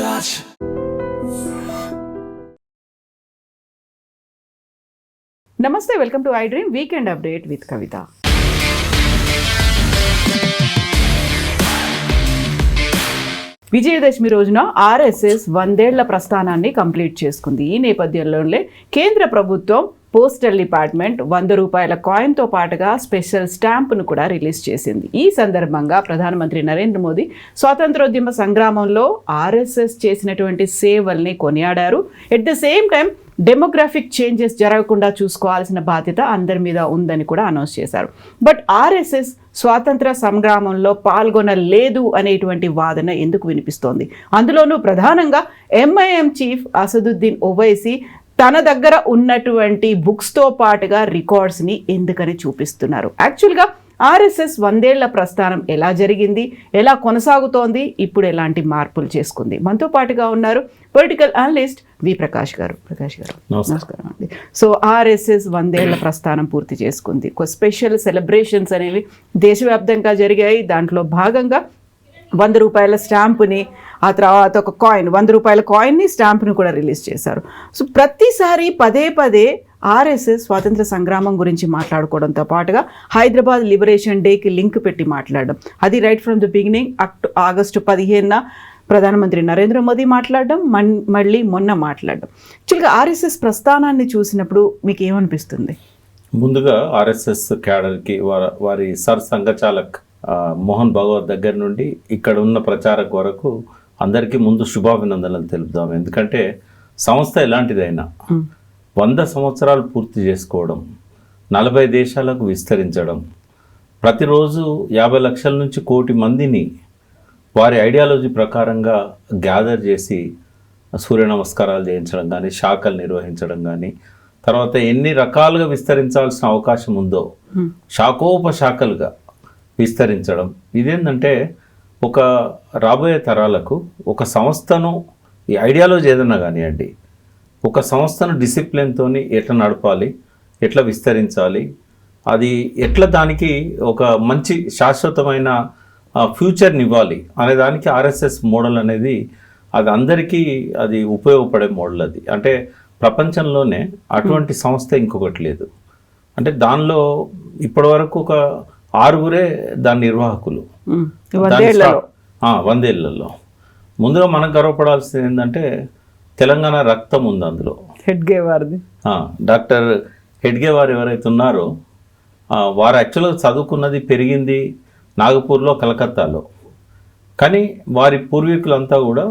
touch. నమస్తే, welcome to I dream weekend update with Kavitha. Vijayadashami రోజున RSS 100 ఏళ్ల ప్రస్థానాన్ని కంప్లీట్ చేసుకుంది. ఈ నేపథ్యంలోనే కేంద్ర ప్రభుత్వం పోస్టల్ డిపార్ట్మెంట్ 100 రూపాయల కాయిన్తో పాటుగా స్పెషల్ స్టాంపును కూడా రిలీజ్ చేసింది. ఈ సందర్భంగా ప్రధానమంత్రి నరేంద్ర మోదీ స్వాతంత్రోద్యమ సంగ్రామంలో ఆర్ఎస్ఎస్ చేసినటువంటి సేవల్ని కొనియాడారు. At the same time demographic changes జరగకుండా చూసుకోవాల్సిన బాధ్యత అందరి మీద ఉందని కూడా అనౌన్స్ చేశారు. బట్ ఆర్ఎస్ఎస్ స్వాతంత్ర సంగ్రామంలో పాల్గొనలేదు అనేటువంటి వాదన ఎందుకు వినిపిస్తోంది? అందులోనూ ప్రధానంగా ఎంఐఎం చీఫ్ అసదుద్దీన్ ఓవైసీ తన దగ్గర ఉన్నటువంటి బుక్స్తో పాటుగా రికార్డ్స్ని ఎందుకని చూపిస్తున్నారు? యాక్చువల్గా ఆర్ఎస్ఎస్ 100 ఏళ్ల ప్రస్థానం ఎలా జరిగింది, ఎలా కొనసాగుతోంది, ఇప్పుడు ఎలాంటి మార్పులు చేసుకుంది? మనతో పాటుగా ఉన్నారు పొలిటికల్ అనలిస్ట్ వి ప్రకాష్ గారు. ప్రకాష్ గారు నమస్కారం అండి. సో ఆర్ఎస్ఎస్ 100 ఏళ్ల ప్రస్థానం పూర్తి చేసుకుంది. ఒక స్పెషల్ సెలబ్రేషన్స్ అనేవి దేశవ్యాప్తంగా జరిగాయి. దాంట్లో భాగంగా 100 రూపాయల స్టాంపుని, ఆ తర్వాత ఒక కాయిన్ 100 రూపాయల కాయిన్ని, స్టాంపుని కూడా రిలీజ్ చేశారు. సో ప్రతిసారి పదే పదే ఆర్ఎస్ఎస్ స్వాతంత్ర సంగ్రామం గురించి మాట్లాడుకోవడంతో పాటుగా హైదరాబాద్ లిబరేషన్ డేకి లింక్ పెట్టి మాట్లాడడం, అది right from the beginning. August 15న ప్రధానమంత్రి నరేంద్ర మోదీ మాట్లాడడం, మళ్ళీ మొన్న మాట్లాడడం. యాక్చువల్గా ఆర్ఎస్ఎస్ ప్రస్థానాన్ని చూసినప్పుడు మీకు ఏమనిపిస్తుంది? ముందుగా ఆర్ఎస్ఎస్ క్యాడర్కి వారి సర్ సంఘచాలక్ మోహన్ భగవత్ దగ్గర నుండి ఇక్కడ ఉన్న ప్రచారక్ వరకు అందరికీ ముందు శుభాభినందనలు తెలుపుదాం. ఎందుకంటే సంస్థ ఎలాంటిదైనా 100 సంవత్సరాలు పూర్తి చేసుకోవడం, 40 దేశాలకు విస్తరించడం, ప్రతిరోజు 50 లక్షల నుంచి 1 కోటి మందిని వారి ఐడియాలజీ ప్రకారంగా గ్యాదర్ చేసి సూర్య నమస్కారాలు చేయించడం కానీ, శాఖలు నిర్వహించడం కానీ, తర్వాత ఎన్ని రకాలుగా విస్తరించాల్సిన అవకాశం ఉందో శాఖోపశాఖలుగా విస్తరించడం. ఇదేంటంటే ఒక రాబోయే తరాలకు ఒక సంస్థను, ఈ ఐడియాలజీ ఏదన్నా కానివ్వండి, ఒక సంస్థను డిసిప్లిన్తో ఎట్లా నడపాలి, ఎట్లా విస్తరించాలి, అది ఎట్లా దానికి ఒక మంచి శాశ్వతమైన ఫ్యూచర్ని ఇవ్వాలి అనే దానికి ఆర్ఎస్ఎస్ మోడల్ అనేది అది అందరికీ అది ఉపయోగపడే మోడల్. అది అంటే ప్రపంచంలోనే అటువంటి సంస్థ ఇంకొకటి లేదు. అంటే దానిలో ఇప్పటి వరకు ఒక 6గురే దాని నిర్వాహకులు 100 ఏళ్లలో. ముందుగా మనం గర్వపడాల్సింది ఏంటంటే తెలంగాణ రక్తం ఉంది అందులో. హెడ్గే వారిది, డాక్టర్ హెడ్గే వారు ఎవరైతే ఉన్నారో వారు యాక్చువల్గా చదువుకున్నది, పెరిగింది నాగపూర్లో, కలకత్తాలో. కానీ వారి పూర్వీకులంతా కూడా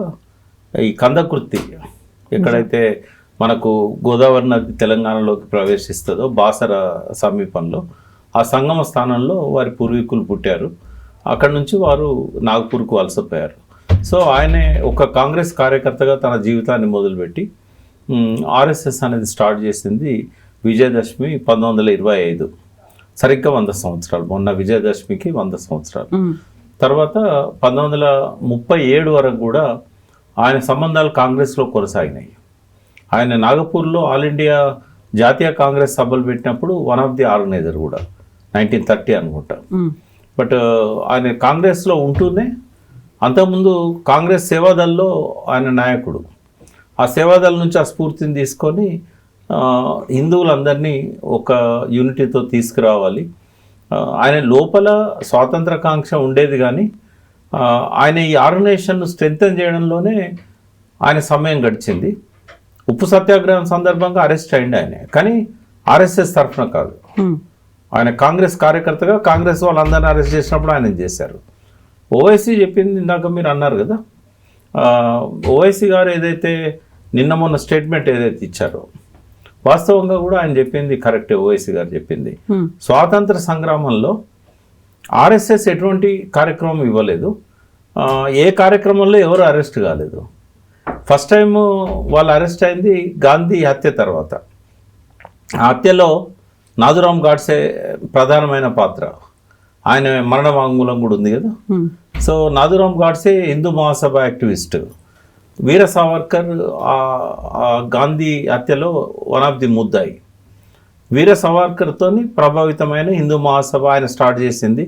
ఈ కందకుర్తి, ఎక్కడైతే మనకు గోదావరి నది తెలంగాణలోకి ప్రవేశిస్తుందో బాసర సమీపంలో, ఆ సంగమ స్థానంలో వారి పూర్వీకులు పుట్టారు. అక్కడి నుంచి వారు నాగపూర్కు వలసపోయారు. సో ఆయనే ఒక కాంగ్రెస్ కార్యకర్తగా తన జీవితాన్ని మొదలుపెట్టి ఆర్ఎస్ఎస్ అనేది స్టార్ట్ చేసింది విజయదశమి 1925, సరిగ్గా 100 సంవత్సరాలు. మొన్న విజయదశమికి 100 సంవత్సరాలు. తర్వాత 1937 వరకు కూడా ఆయన సంబంధాలు కాంగ్రెస్లో కొనసాగినాయి. ఆయన నాగపూర్లో ఆల్ ఇండియా జాతీయ కాంగ్రెస్ సభలు పెట్టినప్పుడు వన్ ఆఫ్ ది ఆర్గనైజర్ కూడా 1930 అనుకుంటా. బట్ ఆయన కాంగ్రెస్లో ఉంటూనే అంతకుముందు కాంగ్రెస్ సేవాదల్లో ఆయన నాయకుడు. ఆ సేవాదళ నుంచి ఆ స్ఫూర్తిని తీసుకొని హిందువులందరినీ ఒక యూనిటీతో తీసుకురావాలి. ఆయన లోపల స్వాతంత్రకాంక్ష ఉండేది, కానీ ఆయన ఈ ఆర్గనైజేషన్ స్ట్రెంగ్తన్ చేయడంలోనే ఆయన సమయం గడిచింది. ఉప్పు సత్యాగ్రహం సందర్భంగా అరెస్ట్ అయింది ఆయన, కానీ ఆర్ఎస్ఎస్ తరఫున కాదు. ఆయన కాంగ్రెస్ కార్యకర్తగా కాంగ్రెస్ వాళ్ళందరినీ అరెస్ట్ చేసినప్పుడు ఆయన చేశారు. ఓవైసీ చెప్పింది ఇందాక మీరు అన్నారు కదా, ఓవైసీ గారు ఏదైతే నిన్న మొన్న స్టేట్మెంట్ ఏదైతే ఇచ్చారో వాస్తవంగా కూడా ఆయన చెప్పింది కరెక్టే. ఓవైసీ గారు చెప్పింది, స్వాతంత్ర సంగ్రామంలో ఆర్ఎస్ఎస్ ఎటువంటి కార్యక్రమం ఇవ్వలేదు, ఏ కార్యక్రమంలో ఎవరు అరెస్ట్ కాలేదు. ఫస్ట్ టైం వాళ్ళు అరెస్ట్ అయింది గాంధీ హత్య తర్వాత. ఆ హత్యలో నాథురామ్ గాడ్సే ప్రధానమైన పాత్ర, ఆయన మరణ వాంగ్మూలం కూడా ఉంది కదా. సో నాథురామ్ గాడ్సే హిందూ మహాసభ యాక్టివిస్ట్, వీర సావర్కర్ గాంధీ హత్యలో వన్ ఆఫ్ ది ముద్దాయి. వీర సావర్కర్తో ప్రభావితమైన హిందూ మహాసభ ఆయన స్టార్ట్ చేసింది.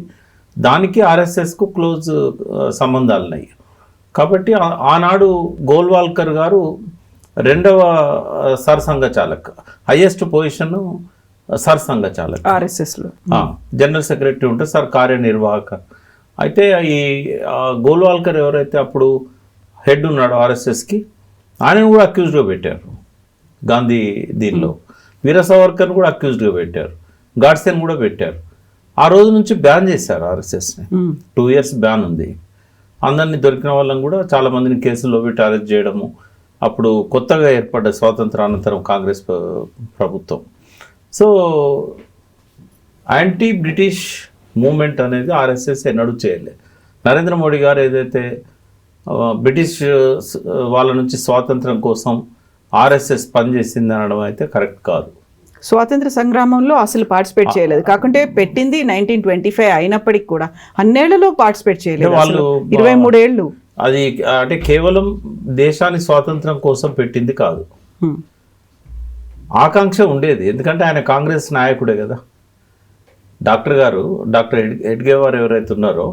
దానికి ఆర్ఎస్ఎస్కు క్లోజ్ సంబంధాలు ఉన్నాయి. కాబట్టి ఆనాడు గోల్వాల్కర్ గారు రెండవ సర్సంఘ చాలక్, హైయెస్ట్ పొజిషన్ సర్సంఘ చాలక్. ఆర్ఎస్ఎస్లో జనరల్ సెక్రటరీ ఉంటే సార్ కార్యనిర్వాహక. అయితే ఈ గోల్వాల్కర్ ఎవరైతే అప్పుడు హెడ్ ఉన్నాడో ఆర్ఎస్ఎస్కి, ఆయనను కూడా అక్యూజ్డ్గా పెట్టారు గాంధీ దీనిలో. వీర సావర్కర్ కూడా అక్యూజ్డ్గా పెట్టారు, గాడ్సేన్ కూడా పెట్టారు. ఆ రోజు నుంచి బ్యాన్ చేశారు ఆర్ఎస్ఎస్ని. 2 years బ్యాన్ ఉంది. అందరినీ దొరికిన వాళ్ళని కూడా చాలామందిని కేసుల్లో పెట్టి అరెస్ట్ చేయడము. అప్పుడు కొత్తగా ఏర్పడ్డ స్వాతంత్రానంతరం కాంగ్రెస్ ప్రభుత్వం. సో యాంటీ బ్రిటిష్ మూమెంట్ అనేది ఆర్ఎస్ఎస్ ఎన్నడూ చేయలేదు. నరేంద్ర మోడీ గారు ఏదైతే బ్రిటిష్ వాళ్ళ నుంచి స్వాతంత్రం కోసం ఆర్ఎస్ఎస్ పనిచేసింది అనడం అయితే కరెక్ట్ కాదు. స్వాతంత్ర సంగ్రామంలో అసలు పార్టిసిపేట్ చేయలేదు. కాకుంటే పెట్టింది 1925 అయినప్పటికీ కూడా అన్నేళ్లలో పార్టిసిపేట్ చేయలేదు. వాళ్ళు 23 ఏళ్ళు. అది అంటే కేవలం దేశానికి స్వాతంత్రం కోసం పెట్టింది కాదు, ఆకాంక్ష ఉండేది. ఎందుకంటే ఆయన కాంగ్రెస్ నాయకుడే కదా. డాక్టర్ ఎడ్గేవార్ ఎవరైతే ఉన్నారో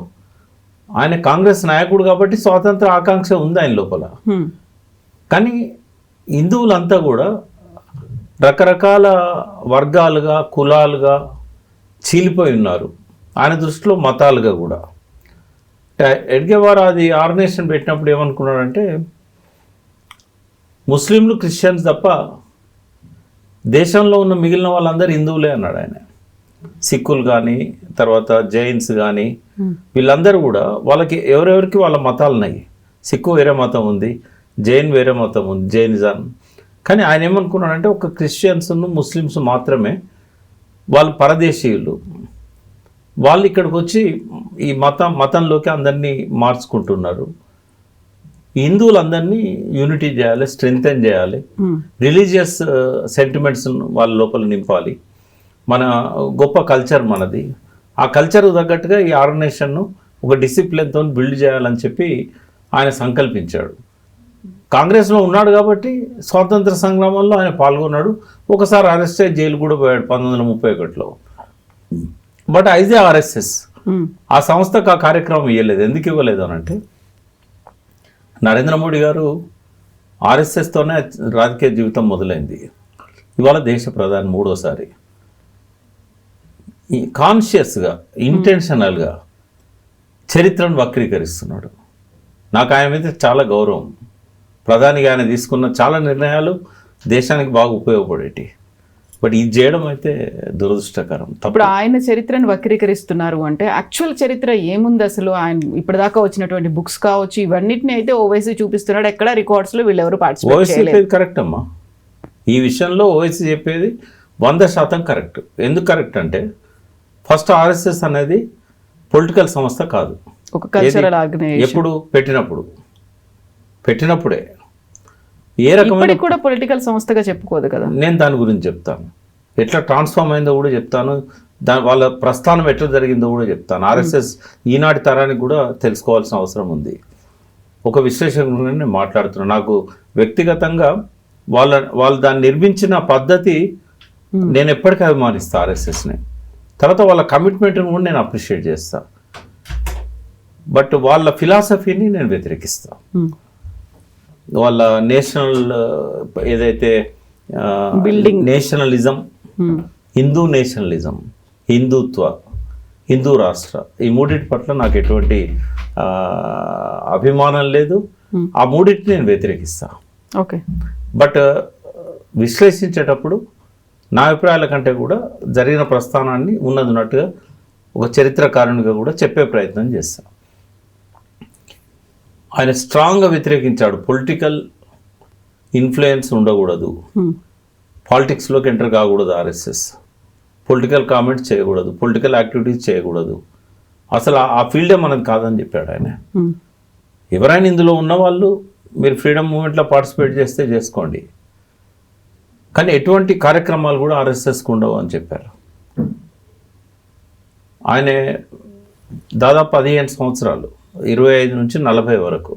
ఆయన కాంగ్రెస్ నాయకుడు కాబట్టి స్వాతంత్ర ఆకాంక్ష ఉంది ఆయన లోపల. కానీ హిందువులంతా కూడా రకరకాల వర్గాలుగా, కులాలుగా చీలిపోయి ఉన్నారు. ఆయన దృష్టిలో మతాలుగా కూడా. ఎడ్గేవార్ అది ఆర్గనైజేషన్ పెట్టినప్పుడు ఏమనుకున్నాడంటే, ముస్లింలు, క్రిస్టియన్స్ తప్ప దేశంలో ఉన్న మిగిలిన వాళ్ళందరూ హిందువులే అన్నాడు ఆయన. సిక్కులు కానీ, తర్వాత జైన్స్ కానీ, వీళ్ళందరూ కూడా వాళ్ళకి ఎవరెవరికి వాళ్ళ మతాలు ఉన్నాయి. సిక్కు వేరే మతం ఉంది, జైన్ వేరే మతం ఉంది, జైనిజం. కానీ ఆయన ఏమనుకున్నాడంటే ఒక క్రిస్టియన్స్, ముస్లిమ్స్ మాత్రమే వాళ్ళు పరదేశీయులు, వాళ్ళు ఇక్కడికి వచ్చి ఈ మతంలోకి అందరినీ మార్చుకుంటున్నారు. హిందువులందరినీ యూనిటీ చేయాలి, స్ట్రెంగ్తెన్ చేయాలి, రిలీజియస్ సెంటిమెంట్స్ వాళ్ళ లోపల నింపాలి. మన గొప్ప కల్చర్ మనది, ఆ కల్చర్ తగ్గట్టుగా ఈ ఆర్గనైజేషన్ను ఒక డిసిప్లిన్తో బిల్డ్ చేయాలని చెప్పి ఆయన సంకల్పించాడు. కాంగ్రెస్లో ఉన్నాడు కాబట్టి స్వాతంత్ర సంగ్రామంలో ఆయన పాల్గొన్నాడు. ఒకసారి అరెస్ట్ అయ్యి జైలు కూడా పోయాడు 1931లో. బట్ అయితే ఆర్ఎస్ఎస్ ఆ సంస్థకు ఆ కార్యక్రమం ఇవ్వలేదు. ఎందుకు ఇవ్వలేదు అని అంటే, నరేంద్ర మోడీ గారు ఆర్ఎస్ఎస్తోనే రాజకీయ జీవితం మొదలైంది. ఇవాళ దేశ ప్రధాని 3వసారి. కాన్షియస్గా, ఇంటెన్షనల్గా చరిత్రను వక్రీకరిస్తున్నాడు. నాకు ఆయన మీద చాలా గౌరవం. ప్రధానిగా ఆయన తీసుకున్న చాలా నిర్ణయాలు దేశానికి బాగా ఉపయోగపడేటి. బట్ ఇది చేయడం అయితే దురదృష్టకరం. ఇప్పుడు ఆయన చరిత్రను వక్రీకరిస్తున్నారు అంటే యాక్చువల్ చరిత్ర ఏముంది అసలు? ఆయన ఇప్పటిదాకా వచ్చినటువంటి బుక్స్ కావచ్చు, ఇవన్నిటిని అయితే ఓవైసీ చూపిస్తున్నాడు. ఎక్కడ రికార్డ్స్లో వీళ్ళెవరు పార్టిసిపేట్ చేయలేదు. కరెక్ట్ అమ్మా, ఈ విషయంలో ఓవైసీ చెప్పేది 100% కరెక్ట్. ఎందుకు కరెక్ట్ అంటే, ఫస్ట్ ఆర్ఎస్ఎస్ అనేది పొలిటికల్ సంస్థ కాదు, ఒక కల్చరల్ ఆర్గనైజేషన్. ఎప్పుడు పెట్టినప్పుడే ఏ రకమైన కూడా పొలిటికల్ సంస్థగా చెప్పుకోదు కదా. నేను దాని గురించి చెప్తాను, ఎట్లా ట్రాన్స్ఫార్మ్ అయిందో కూడా చెప్తాను, వాళ్ళ ప్రస్థానం ఎట్లా జరిగిందో కూడా చెప్తాను. ఆర్ఎస్ఎస్ ఈనాటి తరానికి కూడా తెలుసుకోవాల్సిన అవసరం ఉంది. ఒక విశ్లేషకుడిని నేను మాట్లాడుతున్నాను. నాకు వ్యక్తిగతంగా వాళ్ళు దాన్ని నిర్మించిన పద్ధతి నేను ఎప్పటికీ అభిమానిస్తాను ఆర్ఎస్ఎస్ని. తర్వాత వాళ్ళ కమిట్మెంట్ని కూడా నేను అప్రిషియేట్ చేస్తాను. బట్ వాళ్ళ ఫిలాసఫీని నేను వ్యతిరేకిస్తాను. వాళ్ళ నేషనల్ ఏదైతే నేషనలిజం, హిందూ నేషనలిజం, హిందుత్వ, హిందూ రాష్ట్ర, ఈ మూడింటి పట్ల నాకు ఎటువంటి అభిమానం లేదు. ఆ మూడింటిని నేను వ్యతిరేకిస్తాను. ఓకే. బట్ విశ్లేషించేటప్పుడు నా అభిప్రాయాల కంటే కూడా జరిగిన ప్రస్థానాన్ని ఉన్నట్టుగా ఒక చరిత్రకారునిగా కూడా చెప్పే ప్రయత్నం చేస్తాను. ఆయన స్ట్రాంగ్గా వ్యతిరేకించాడు. పొలిటికల్ ఇన్ఫ్లుయెన్స్ ఉండకూడదు, పాలిటిక్స్లోకి ఎంటర్ కాకూడదు ఆర్ఎస్ఎస్, పొలిటికల్ కామెంట్స్ చేయకూడదు, పొలిటికల్ యాక్టివిటీస్ చేయకూడదు, అసలు ఆ ఫీల్డే మనది కాదని చెప్పాడు ఆయన. ఎవరైనా ఇందులో ఉన్నవాళ్ళు మీరు ఫ్రీడమ్ మూమెంట్లో పార్టిసిపేట్ చేస్తే చేసుకోండి, కానీ ఎటువంటి కార్యక్రమాలు కూడా ఆర్ఎస్ఎస్కి ఉండవు అని చెప్పారు. ఆయన దాదాపు 15 సంవత్సరాలు, 25 నుంచి 40 వరకు,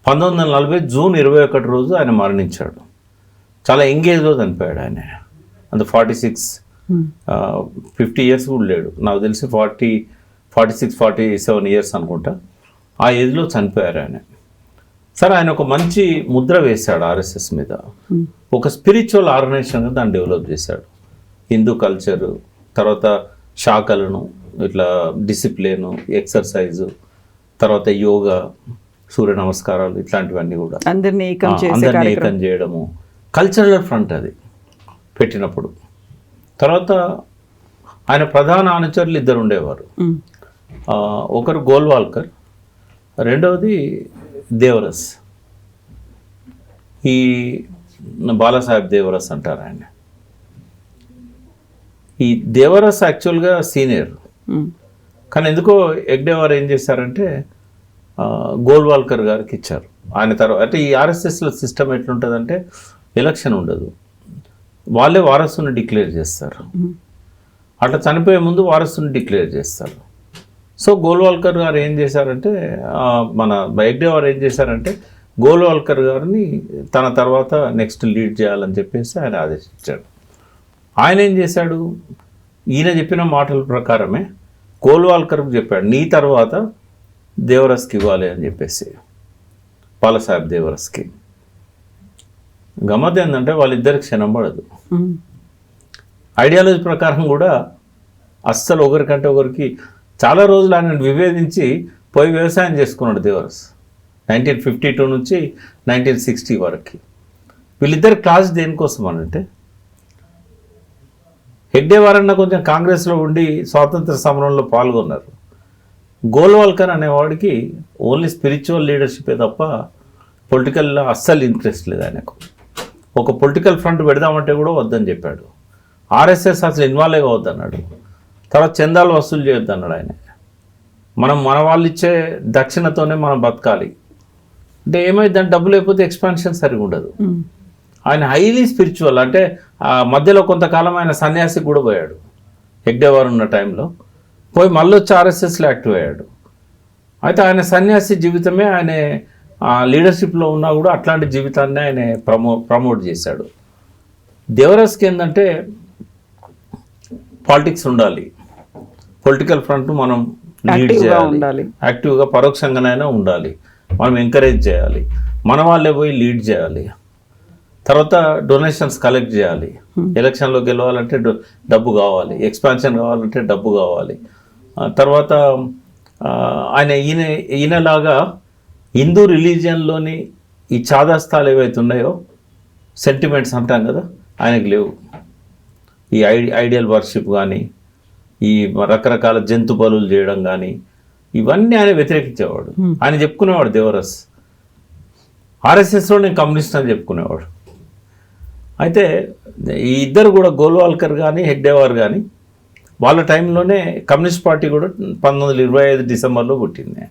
1940 జూన్ 21 రోజు ఆయన మరణించాడు. చాలా ఎంగేజ్లో చనిపోయాడు ఆయన. అంత 50 ఇయర్స్ కూడా లేడు, నాకు తెలిసి 46, 47 ఇయర్స్ అనుకుంటా. ఆ ఏజ్లో చనిపోయారు ఆయన. సరే ఆయన ఒక మంచి ముద్ర వేశాడు ఆర్ఎస్ఎస్ మీద. ఒక స్పిరిచువల్ ఆర్గనైజేషన్గా దాన్ని డెవలప్ చేశాడు. హిందూ కల్చరు, తర్వాత శాఖలను, ఇట్లా డిసిప్లిన్, ఎక్సర్సైజు, తర్వాత యోగా, సూర్య నమస్కారాలు, ఇట్లాంటివన్నీ కూడా అందరినీ ఏకం చేయడము. కల్చరల్ ఫ్రంట్ అది పెట్టినప్పుడు. తర్వాత ఆయన ప్రధాన అనుచరులు ఇద్దరు ఉండేవారు. ఒకరు గోల్వాల్కర్, రెండవది దేవరస్. ఈ బాలాసాహెబ్ దేవరస్ అంటారు ఆయన. ఈ దేవరస్ యాక్చువల్గా సీనియర్, కానీ ఎందుకో హెగ్డేవార్ ఏం చేశారంటే గోల్వాల్కర్ గారికి ఇచ్చారు. ఆయన తర్వాత అంటే ఈ ఆర్ఎస్ఎస్లో సిస్టమ్ ఎట్లుంటుందంటే ఎలక్షన్ ఉండదు, వాళ్ళే వారసుని డిక్లేర్ చేస్తారు. అట్లా చనిపోయే ముందు వారసుని డిక్లేర్ చేస్తారు. సో గోల్వాల్కర్ గారు ఏం చేశారంటే మన హెగ్డేవార్ ఏం చేశారంటే గోల్వాల్కర్ గారిని తన తర్వాత నెక్స్ట్ లీడ్ చేయాలని చెప్పేసి ఆయన ఆదేశించాడు. ఆయన ఏం చేశాడు, ఈయన చెప్పిన మాటల ప్రకారమే గోల్వాల్కర్కి చెప్పాడు, నీ తర్వాత దేవరస్కి ఇవ్వాలి అని చెప్పేసి, బాలాసాహెబ్ దేవరస్కి. గమ్మత్ ఏంటంటే వాళ్ళిద్దరికి క్షణం పడదు. ఐడియాలజీ ప్రకారం కూడా అస్సలు ఒకరికంటే ఒకరికి చాలా రోజులు ఆయన విభేదించి పోయి వ్యవసాయం చేసుకున్నాడు దేవరస్ 1952 నుంచి 1960 వరకు. వీళ్ళిద్దరు క్లాస్ దేనికోసం అనంటే, హెగ్డేవార్ అన్న కొంచెం కాంగ్రెస్లో ఉండి స్వాతంత్ర సమరంలో పాల్గొన్నారు. గోల్వాల్కర్ అనేవాడికి ఓన్లీ స్పిరిచువల్ లీడర్షిపే తప్ప పొలిటికల్లో అస్సలు ఇంట్రెస్ట్ లేదు ఆయనకు. ఒక పొలిటికల్ ఫ్రంట్ పెడదామంటే కూడా వద్దని చెప్పాడు. ఆర్ఎస్ఎస్ అసలు ఇన్వాల్వ్ కావద్దన్నాడు. తర్వాత చందాలు వసూలు చేయొద్దన్నాడు ఆయన. మన వాళ్ళు ఇచ్చే దక్షిణతోనే మనం బతకాలి అంటే ఏమైందంటే డబ్బు లేకపోతే ఎక్స్పాన్షన్ సరిగా ఉండదు. ఆయన హైలీ స్పిరిచువల్, అంటే మధ్యలో కొంతకాలం ఆయన సన్యాసికి కూడా పోయాడు. హెగ్డేవార్ ఉన్న టైంలో పోయి మళ్ళీ వచ్చి ఆర్ఎస్ఎస్లో యాక్టివ్ అయ్యాడు. అయితే ఆయన సన్యాసి జీవితమే ఆయన లీడర్షిప్లో ఉన్నా కూడా అట్లాంటి జీవితాన్ని ఆయన ప్రమోట్ చేశాడు. దేవరస్కి ఏంటంటే పాలిటిక్స్ ఉండాలి, పొలిటికల్ ఫ్రంట్ మనం లీడ్ చేయాలి, యాక్టివ్గా పరోక్షంగానైనా ఉండాలి, మనం ఎంకరేజ్ చేయాలి, మన వాళ్ళే పోయి లీడ్ చేయాలి, తర్వాత డొనేషన్స్ కలెక్ట్ చేయాలి. ఎలక్షన్లో గెలవాలంటే డబ్బు కావాలి, ఎక్స్పాన్షన్ కావాలంటే డబ్బు కావాలి. తర్వాత ఆయన ఈయనలాగా హిందూ రిలీజియన్లోని ఈ చాదాస్తాలు ఏవైతే ఉన్నాయో, సెంటిమెంట్స్ అంటాం కదా, ఆయనకు లేవు. ఈ ఐడియల్ వర్షిప్ కానీ, ఈ రకరకాల జంతు బలులు చేయడం కానీ, ఇవన్నీ ఆయన వ్యతిరేకించేవాడు. ఆయన చెప్పుకునేవాడు దేవరస్, ఆర్ఎస్ఎస్లో నేను కమ్యూనిస్ట్ అని చెప్పుకునేవాడు. అయితే ఈ ఇద్దరు కూడా గోల్వాల్కర్ కానీ హెగ్డేవార్ కానీ వాళ్ళ టైంలోనే కమ్యూనిస్ట్ పార్టీ కూడా 1925 డిసెంబర్లో పుట్టింది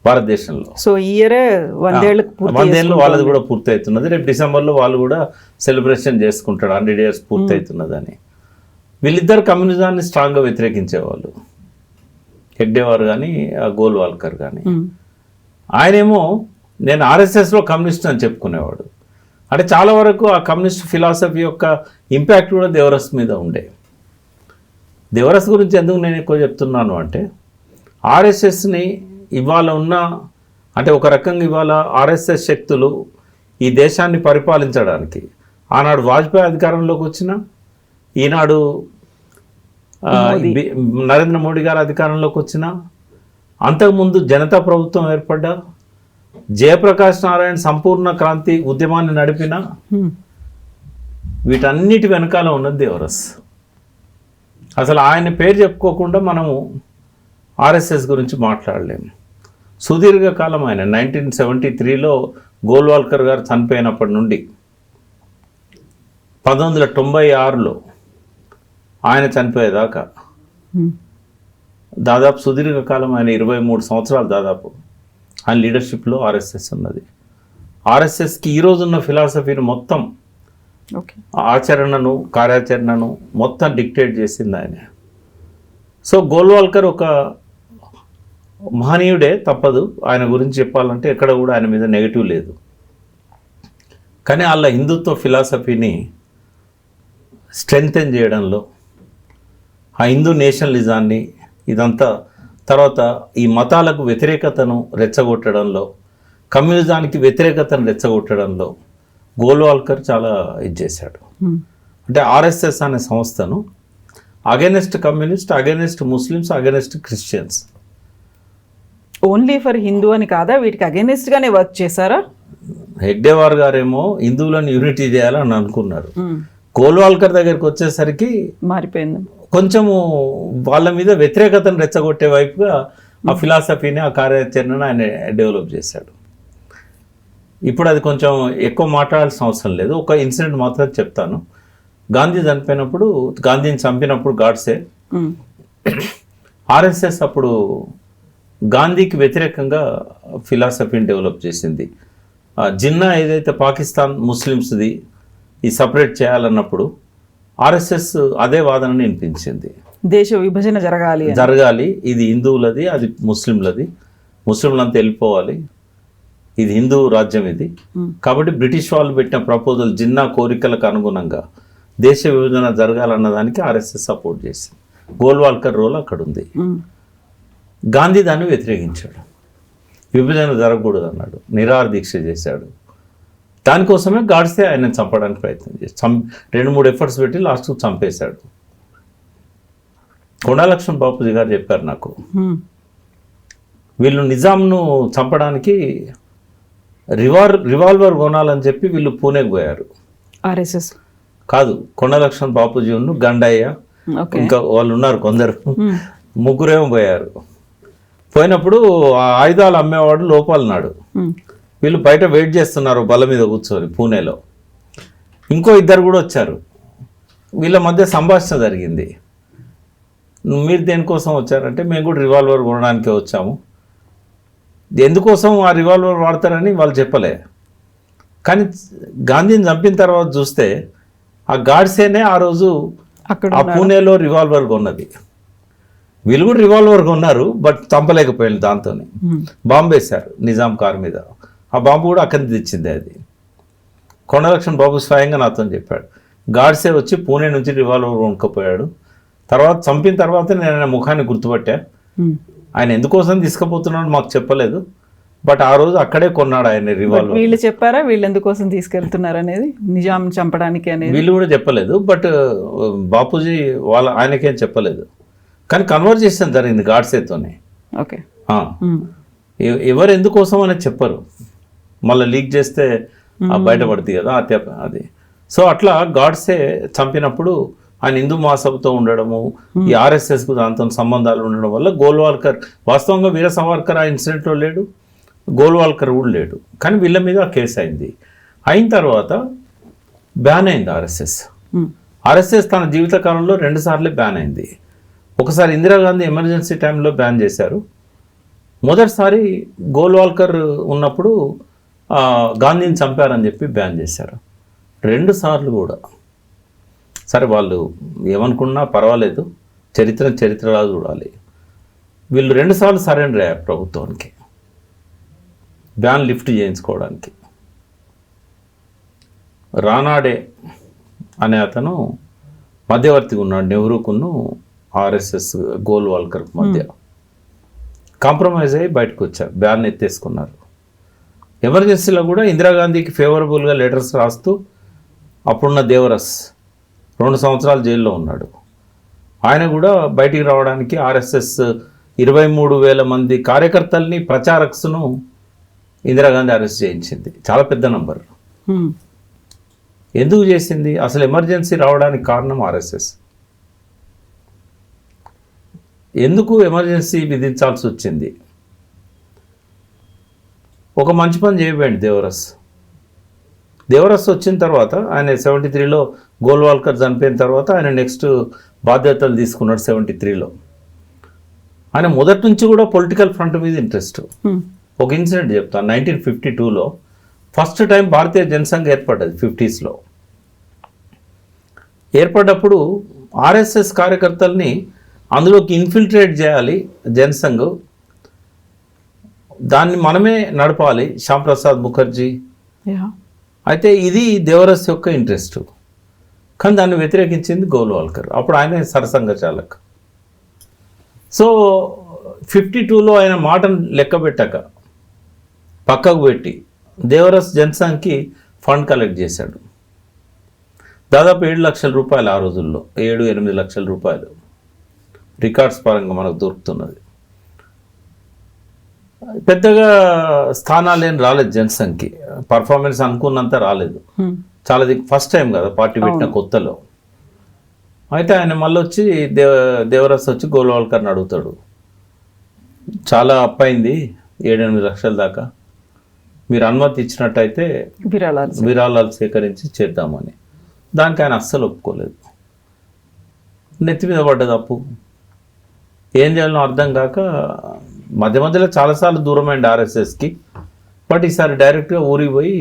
భారతదేశంలో. సో ఈ ఇయరే 100 ఏళ్ళు వాళ్ళది కూడా పూర్తి అవుతున్నది. రేపు డిసెంబర్లో వాళ్ళు కూడా సెలబ్రేషన్ చేసుకుంటాడు 100 years పూర్తి అవుతున్నదని. వీళ్ళిద్దరు కమ్యూనిజాన్ని స్ట్రాంగ్గా వ్యతిరేకించేవాళ్ళు, హెగ్డేవార్ కానీ గోల్వాల్కర్ కానీ. ఆయనేమో నేను ఆర్ఎస్ఎస్లో కమ్యూనిస్ట్ అని చెప్పుకునేవాడు. అంటే చాలా వరకు ఆ కమ్యూనిస్ట్ ఫిలాసఫీ యొక్క ఇంపాక్ట్ కూడా దేవరస్ మీద ఉండే. దేవరస్ గురించి ఎందుకు నేను ఎక్కువ చెప్తున్నాను అంటే, ఆర్ఎస్ఎస్ని ఇవాళ ఉన్న, అంటే ఒక రకంగా ఇవాళ ఆర్ఎస్ఎస్ శక్తులు ఈ దేశాన్ని పరిపాలించడానికి ఆనాడు వాజ్పేయి అధికారంలోకి వచ్చిన, ఈనాడు నరేంద్ర మోడీ గారు అధికారంలోకి వచ్చిన, అంతకుముందు జనతా ప్రభుత్వం ఏర్పడ్డా, జయప్రకాష్ నారాయణ సంపూర్ణ క్రాంతి ఉద్యమాన్ని నడిపిన, వీటన్నిటి వెనకాల ఉన్నది దేవరస్. అసలు ఆయన పేరు చెప్పుకోకుండా మనము ఆర్ఎస్ఎస్ గురించి మాట్లాడలేము. సుదీర్ఘకాలం ఆయన 1973లో గోల్వాల్కర్ గారు చనిపోయినప్పటి నుండి 1996లో ఆయన చనిపోయేదాకా దాదాపు సుదీర్ఘకాలం ఆయన 23 సంవత్సరాలు దాదాపు ఆయన లీడర్షిప్లో ఆర్ఎస్ఎస్ ఉన్నది. ఆర్ఎస్ఎస్కి ఈరోజున్న ఫిలాసఫీని మొత్తం ఆచరణను, కార్యాచరణను మొత్తం డిక్టేట్ చేసింది ఆయన. సో గోల్వాల్కర్ ఒక మహనీయుడే, తప్పదు. ఆయన గురించి చెప్పాలంటే ఎక్కడ కూడా ఆయన మీద నెగిటివ్ లేదు. కానీ వాళ్ళ హిందుత్వ ఫిలాసఫీని స్ట్రెంగ్తెన్ చేయడంలో, ఆ హిందూ నేషనలిజాన్ని, ఇదంతా, తర్వాత ఈ మతాలకు వ్యతిరేకతను రెచ్చగొట్టడంలో, కమ్యూనిజానికి వ్యతిరేకతను రెచ్చగొట్టడంలో గోల్వాల్కర్ చాలా ఇది చేశాడు. అంటే ఆర్ఎస్ఎస్ అనే సంస్థను against communist, against Muslims, against Christians. Only for Hindu అని కాదా, వీటికి against గానే వర్క్ చేశారా? హెగ్డేవార్ గారేమో హిందువులను యూనిటీ చేయాలని అనుకున్నారు. గోల్వాల్కర్ దగ్గరికి వచ్చేసరికి మారిపోయింది. కొంచెము వాళ్ళ మీద వ్యతిరేకతను రెచ్చగొట్టే వైపుగా ఆ ఫిలాసఫీని, ఆ కార్యాచరణను ఆయన డెవలప్ చేశాడు. ఇప్పుడు అది కొంచెం ఎక్కువ మాట్లాడాల్సిన అవసరం లేదు. ఒక ఇన్సిడెంట్ మాత్రం చెప్తాను. గాంధీ చనిపోయినప్పుడు, గాంధీని చంపినప్పుడు గాడ్సే ఆర్ఎస్ఎస్ అప్పుడు గాంధీకి వ్యతిరేకంగా ఫిలాసఫీని డెవలప్ చేసింది. జిన్నా ఏదైతే పాకిస్తాన్ ముస్లిమ్స్ది ఈ సపరేట్ చేయాలన్నప్పుడు ఆర్ఎస్ఎస్ అదే వాదనని వినిపించింది. దేశ విభజన జరగాలి, ఇది హిందువులది, అది ముస్లింలది, ముస్లింలంతా వెళ్ళిపోవాలి, ఇది హిందూ రాజ్యం ఇది. కాబట్టి బ్రిటిష్ వాళ్ళు పెట్టిన ప్రపోజల్ జిన్నా కోరికలకు అనుగుణంగా దేశ విభజన జరగాలన్న దానికి ఆర్ఎస్ఎస్ సపోర్ట్ చేసింది. గోల్వాల్కర్ రోల్ అక్కడ ఉంది. గాంధీ దాన్ని వ్యతిరేకించాడు, విభజన జరగకూడదు అన్నాడు, నిరాహార దీక్ష చేశాడు. దానికోసమే గాడ్సే ఆయన చంపడానికి ప్రయత్నం చేసి 2-3 ఎఫర్ట్స్ పెట్టి లాస్ట్కు చంపేశాడు. కొండాలక్ష్మణ్ బాపూజీ గారు చెప్పారు నాకు, వీళ్ళు నిజాంను చంపడానికి రివాల్వర్ కొనాలని చెప్పి వీళ్ళు పూణేకి పోయారు. ఆర్ఎస్ఎస్ కాదు, కొండలక్ష్మణ్ బాపూజీ ఉన్న గండయ్య, ఇంకా వాళ్ళు ఉన్నారు కొందరు, ముగ్గురేమో పోయారు. పోయినప్పుడు ఆ ఆయుధాలు అమ్మేవాడు లోపలన్నాడు. వీళ్ళు బయట వెయిట్ చేస్తున్నారు బల్ల మీద కూర్చొని పూణేలో. ఇంకో 2 కూడా వచ్చారు. వీళ్ళ మధ్య సంభాషణ జరిగింది. మీరు దేనికోసం వచ్చారంటే మేము కూడా రివాల్వర్ కొనడానికే వచ్చాము. ఎందుకోసం ఆ రివాల్వర్ వాడతారని వాళ్ళు చెప్పలే. కానీ గాంధీని చంపిన తర్వాత చూస్తే ఆ గాడ్సేనే ఆ రోజు ఆ పూణేలో రివాల్వర్ కొన్నది. వీళ్ళు కూడా రివాల్వర్ కొన్నారు, బట్ చంపలేకపోయారు. దాంతోనే బాంబు వేశారు నిజాం కారు మీద. ఆ బాంబు కూడా అక్కడి తెచ్చింది. అది కొండలక్ష్మణ్ బాబు స్వయంగా నాతో చెప్పాడు. గాడ్సే వచ్చి పూణే నుంచి రివాల్వర్ కొనుక్కపోయాడు. తర్వాత చంపిన తర్వాత నేను ఆయన ముఖాన్ని గుర్తుపట్టా. ఆయన ఎందుకోసం తీసుకుపోతున్నాడు మాకు చెప్పలేదు, బట్ ఆ రోజు అక్కడే కొన్నాడు ఆయన రివాల్వర్. వీళ్ళు చెప్పారా వీళ్ళు ఎందుకోసం తీసుకెళ్తున్నారు అనేది, నిజాం చంపడానికి అనేది? వీళ్ళు కూడా చెప్పలేదు, బట్ బాపూజీ ఆయనకేం చెప్పలేదు. కానీ కన్వర్జేషన్ జరిగింది గాడ్సేతోనే. ఓకే, ఎవరు ఎందుకోసం అనేది చెప్పరు, మళ్ళీ లీక్ చేస్తే బయటపడుతుంది కదా అది. సో అట్లా గాడ్సే చంపినప్పుడు ఆయన హిందూ మహాసభతో ఉండడము, ఈ ఆర్ఎస్ఎస్కు దాంతో సంబంధాలు ఉండడం వల్ల గోల్వాల్కర్, వాస్తవంగా వీర సావర్కర్ ఆ ఇన్సిడెంట్లో లేడు, గోల్వాల్కర్ కూడా లేడు. కానీ వీళ్ళ మీద కేసు అయింది. అయిన తర్వాత బ్యాన్ అయింది ఆర్ఎస్ఎస్. ఆర్ఎస్ఎస్ తన జీవితకాలంలో 2 సార్లు బ్యాన్ అయింది. ఒకసారి ఇందిరాగాంధీ ఎమర్జెన్సీ టైంలో బ్యాన్ చేశారు. మొదటిసారి గోల్వాల్కర్ ఉన్నప్పుడు గాంధీని చంపారని చెప్పి బ్యాన్ చేశారు. 2 సార్లు కూడా. సరే వాళ్ళు ఏమనుకున్నా పర్వాలేదు, చరిత్రలా చూడాలి. వీళ్ళు 2 సార్లు సరెండర్ అయ్యారు ప్రభుత్వానికి బ్యాన్ లిఫ్ట్ చేయించుకోవడానికి. రానాడే అనే అతను మధ్యవర్తిగా ఉన్నాడు, నెహ్రూకును ఆర్ఎస్ఎస్ గోల్వాల్కర్ మధ్య. కాంప్రమైజ్ అయ్యి బయటకు వచ్చారు, బ్యాన్ ఎత్తేసుకున్నారు. ఎమర్జెన్సీలో కూడా ఇందిరాగాంధీకి ఫేవరబుల్గా లెటర్స్ రాస్తూ అప్పుడున్న దేవరస్ 2 సంవత్సరాలు జైల్లో ఉన్నాడు. ఆయన కూడా బయటికి రావడానికి ఆర్ఎస్ఎస్ 23,000 మంది కార్యకర్తల్ని, ప్రచారక్స్ను ఇందిరాగాంధీ అరెస్ట్ చేయించింది. చాలా పెద్ద నంబర్. ఎందుకు చేసింది? అసలు ఎమర్జెన్సీ రావడానికి కారణం ఆర్ఎస్ఎస్. ఎందుకు ఎమర్జెన్సీ విధించాల్సి వచ్చింది? ఒక మంచి పని చేయబోయింది దేవరస్ వచ్చిన తర్వాత. ఆయన 73లో గోల్వాల్కర్ చనిపోయిన తర్వాత ఆయన నెక్స్ట్ బాధ్యతలు తీసుకున్నాడు 73లో. ఆయన మొదటి నుంచి కూడా పొలిటికల్ ఫ్రంట్ మీద ఇంట్రెస్ట్. ఒక ఇన్సిడెంట్ చెప్తాను. 1952లో ఫస్ట్ టైం భారతీయ జనసంఘ్ ఏర్పడ్డది 50స్లో. ఏర్పడ్డప్పుడు ఆర్ఎస్ఎస్ కార్యకర్తల్ని అందులోకి ఇన్ఫిల్ట్రేట్ చేయాలి జనసంఘ్, దాన్ని మనమే నడపాలి, శ్యాంప్రసాద్ ముఖర్జీ. అయితే ఇది దేవరస్ యొక్క ఇంట్రెస్ట్. కానీ దాన్ని వ్యతిరేకించింది గోల్వాల్కర్. అప్పుడు ఆయన సరసంఘ చాలక్. సో 52లో ఆయన మాటను లెక్క పెట్టాక పక్కకు పెట్టి దేవరస్ జనసంఘ్కి ఫండ్ కలెక్ట్ చేశాడు. దాదాపు 7 లక్షల రూపాయలు ఆ రోజుల్లో, 7-8 లక్షల రూపాయలు రికార్డ్స్ పరంగా మనకు దొరుకుతున్నది. పెద్దగా స్థానాలు ఏం రాలేదు జనసంఘ్కి, పర్ఫార్మెన్స్ అనుకున్నంత రాలేదు. చాలా ఫస్ట్ టైం కదా పార్టీ పెట్టిన కొత్తలో. అయితే ఆయన మళ్ళీ వచ్చి దేవరస్ వచ్చి గోల్వాల్కర్ని అడుగుతాడు, చాలా అప్పైంది 7-8 లక్షల దాకా, మీరు అనుమతి ఇచ్చినట్టయితే విరాళాలు సేకరించి చేద్దామని. దానికి ఆయన అస్సలు ఒప్పుకోలేదు. నెత్తి మీద పడ్డది అప్పు. ఏం చేయాలో అర్థం కాక మధ్యలో చాలాసార్లు దూరమైంది ఆర్ఎస్ఎస్కి. బట్ ఈసారి డైరెక్ట్గా ఊరికి పోయి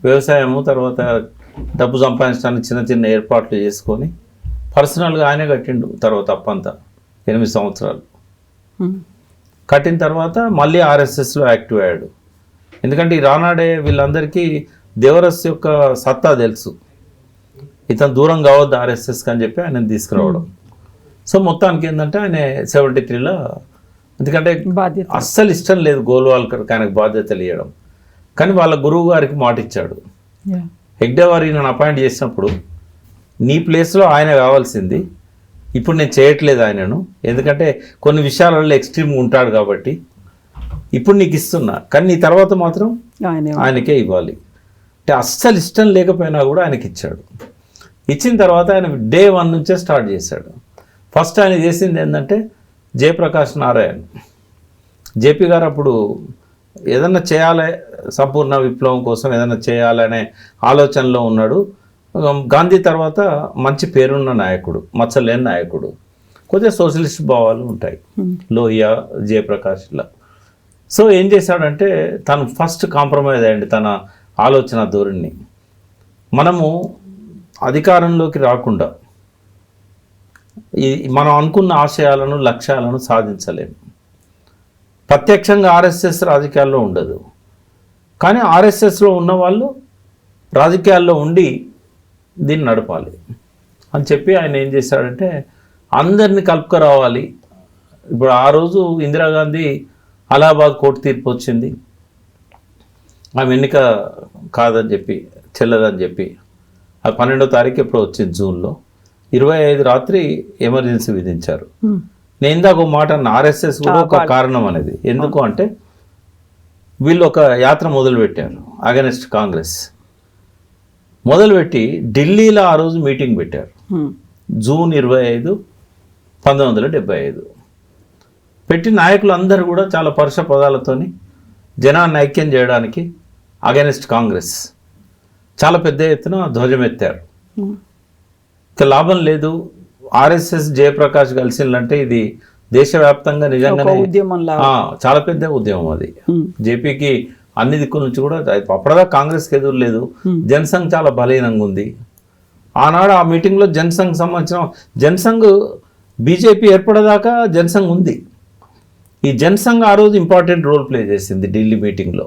వ్యవసాయము తర్వాత డబ్బు సంపాదించడానికి చిన్న చిన్న ఏర్పాట్లు చేసుకొని పర్సనల్గా ఆయనే కట్టిండు. తర్వాత అప్పంతా 8 సంవత్సరాలు కట్టిన తర్వాత మళ్ళీ ఆర్ఎస్ఎస్లో యాక్టివ్ అయ్యాడు. ఎందుకంటే ఈ రానాడే వీళ్ళందరికీ దేవరస్ యొక్క సత్తా తెలుసు, ఇతను దూరం కావద్దు ఆర్ఎస్ఎస్కి అని చెప్పి ఆయన తీసుకురావడం. సో మొత్తానికి ఏంటంటే ఆయన 73లో, ఎందుకంటే అస్సలు ఇష్టం లేదు గోల్వాల్కర్కి ఆయనకు బాధ్యతలు ఇవ్వడం, కానీ వాళ్ళ గురువు గారికి మాట ఇచ్చాడు. హెగ్డేవార్ నన్ను అపాయింట్ చేసినప్పుడు నీ ప్లేస్లో ఆయన కావాల్సింది, ఇప్పుడు నేను చేయట్లేదు ఆయనను, ఎందుకంటే కొన్ని విషయాలలో ఎక్స్ట్రీమ్గా ఉంటాడు కాబట్టి ఇప్పుడు నీకు ఇస్తున్నా, కానీ నీ తర్వాత మాత్రం ఆయనకే ఇవ్వాలి అంటే అస్సలు ఇష్టం లేకపోయినా కూడా ఆయనకి ఇచ్చాడు. ఇచ్చిన తర్వాత ఆయన డే 1 నుంచే స్టార్ట్ చేశాడు. ఫస్ట్ ఆయన చేసింది ఏంటంటే జయప్రకాష్ నారాయణ్, జేపీ గారు అప్పుడు ఏదన్నా చేయాలి, సంపూర్ణ విప్లవం కోసం ఏదైనా చేయాలనే ఆలోచనలో ఉన్నాడు. గాంధీ తర్వాత మంచి పేరున్న నాయకుడు, మచ్చలేని నాయకుడు, కొద్దిగా సోషలిస్ట్ భావాలు ఉంటాయి లోహియా, జయప్రకాష్లా. సో ఏం చేశాడంటే తను ఫస్ట్ కాంప్రమైజ్ అయ్యండి తన ఆలోచన ధోరణిని. మనము అధికారంలోకి రాకుండా మనం అనుకున్న ఆశయాలను లక్ష్యాలను సాధించలేము. ప్రత్యక్షంగా ఆర్ఎస్ఎస్ రాజకీయాల్లో ఉండదు, కానీ ఆర్ఎస్ఎస్లో ఉన్న వాళ్ళు రాజకీయాల్లో ఉండి దీన్ని నడపాలి అని చెప్పి ఆయన ఏం చేశాడంటే అందరినీ కలుపుకురావాలి. ఇప్పుడు ఆ రోజు ఇందిరాగాంధీ అలహాబాద్ కోర్టు తీర్పు వచ్చింది, ఆమె ఎన్నిక కాదని చెప్పి, చెల్లదని చెప్పి, అది 12వ తారీఖు ఎప్పుడు వచ్చింది జూన్లో, 25 రాత్రి ఎమర్జెన్సీ విధించారు. నేను ఇందాక ఒక మాట అన్న, ఆర్ఎస్ఎస్ కూడా ఒక కారణం అనేది. ఎందుకు అంటే వీళ్ళు ఒక యాత్ర మొదలుపెట్టారు అగెనిస్ట్ కాంగ్రెస్, మొదలుపెట్టి ఢిల్లీలో ఆ రోజు మీటింగ్ పెట్టారు. జూన్ 25, 1975 పెట్టి నాయకులు అందరూ కూడా చాలా పరుష పదాలతోని జనాన్ని ఐక్యం చేయడానికి అగెనిస్ట్ కాంగ్రెస్ చాలా పెద్ద ఎత్తున ధ్వజమెత్తారు. ఇక లాభం లేదు, ఆర్ఎస్ఎస్ జయప్రకాష్ కలిసిందంటే ఇది దేశవ్యాప్తంగా నిజంగానే చాలా పెద్ద ఉద్యమం అది. జేపీకి అన్ని దిక్కుల నుంచి కూడా అప్పటిదా కాంగ్రెస్కి ఎదురు లేదు, జనసంఘ్ చాలా బలహీనంగా ఉంది. ఆనాడు ఆ మీటింగ్లో జనసంఘ్ సంబంధించిన జనసంఘ్ బీజేపీ ఏర్పడేదాకా జనసంఘ్ ఉంది. ఈ జనసంఘ్ ఆ రోజు ఇంపార్టెంట్ రోల్ ప్లే చేసింది ఢిల్లీ మీటింగ్లో.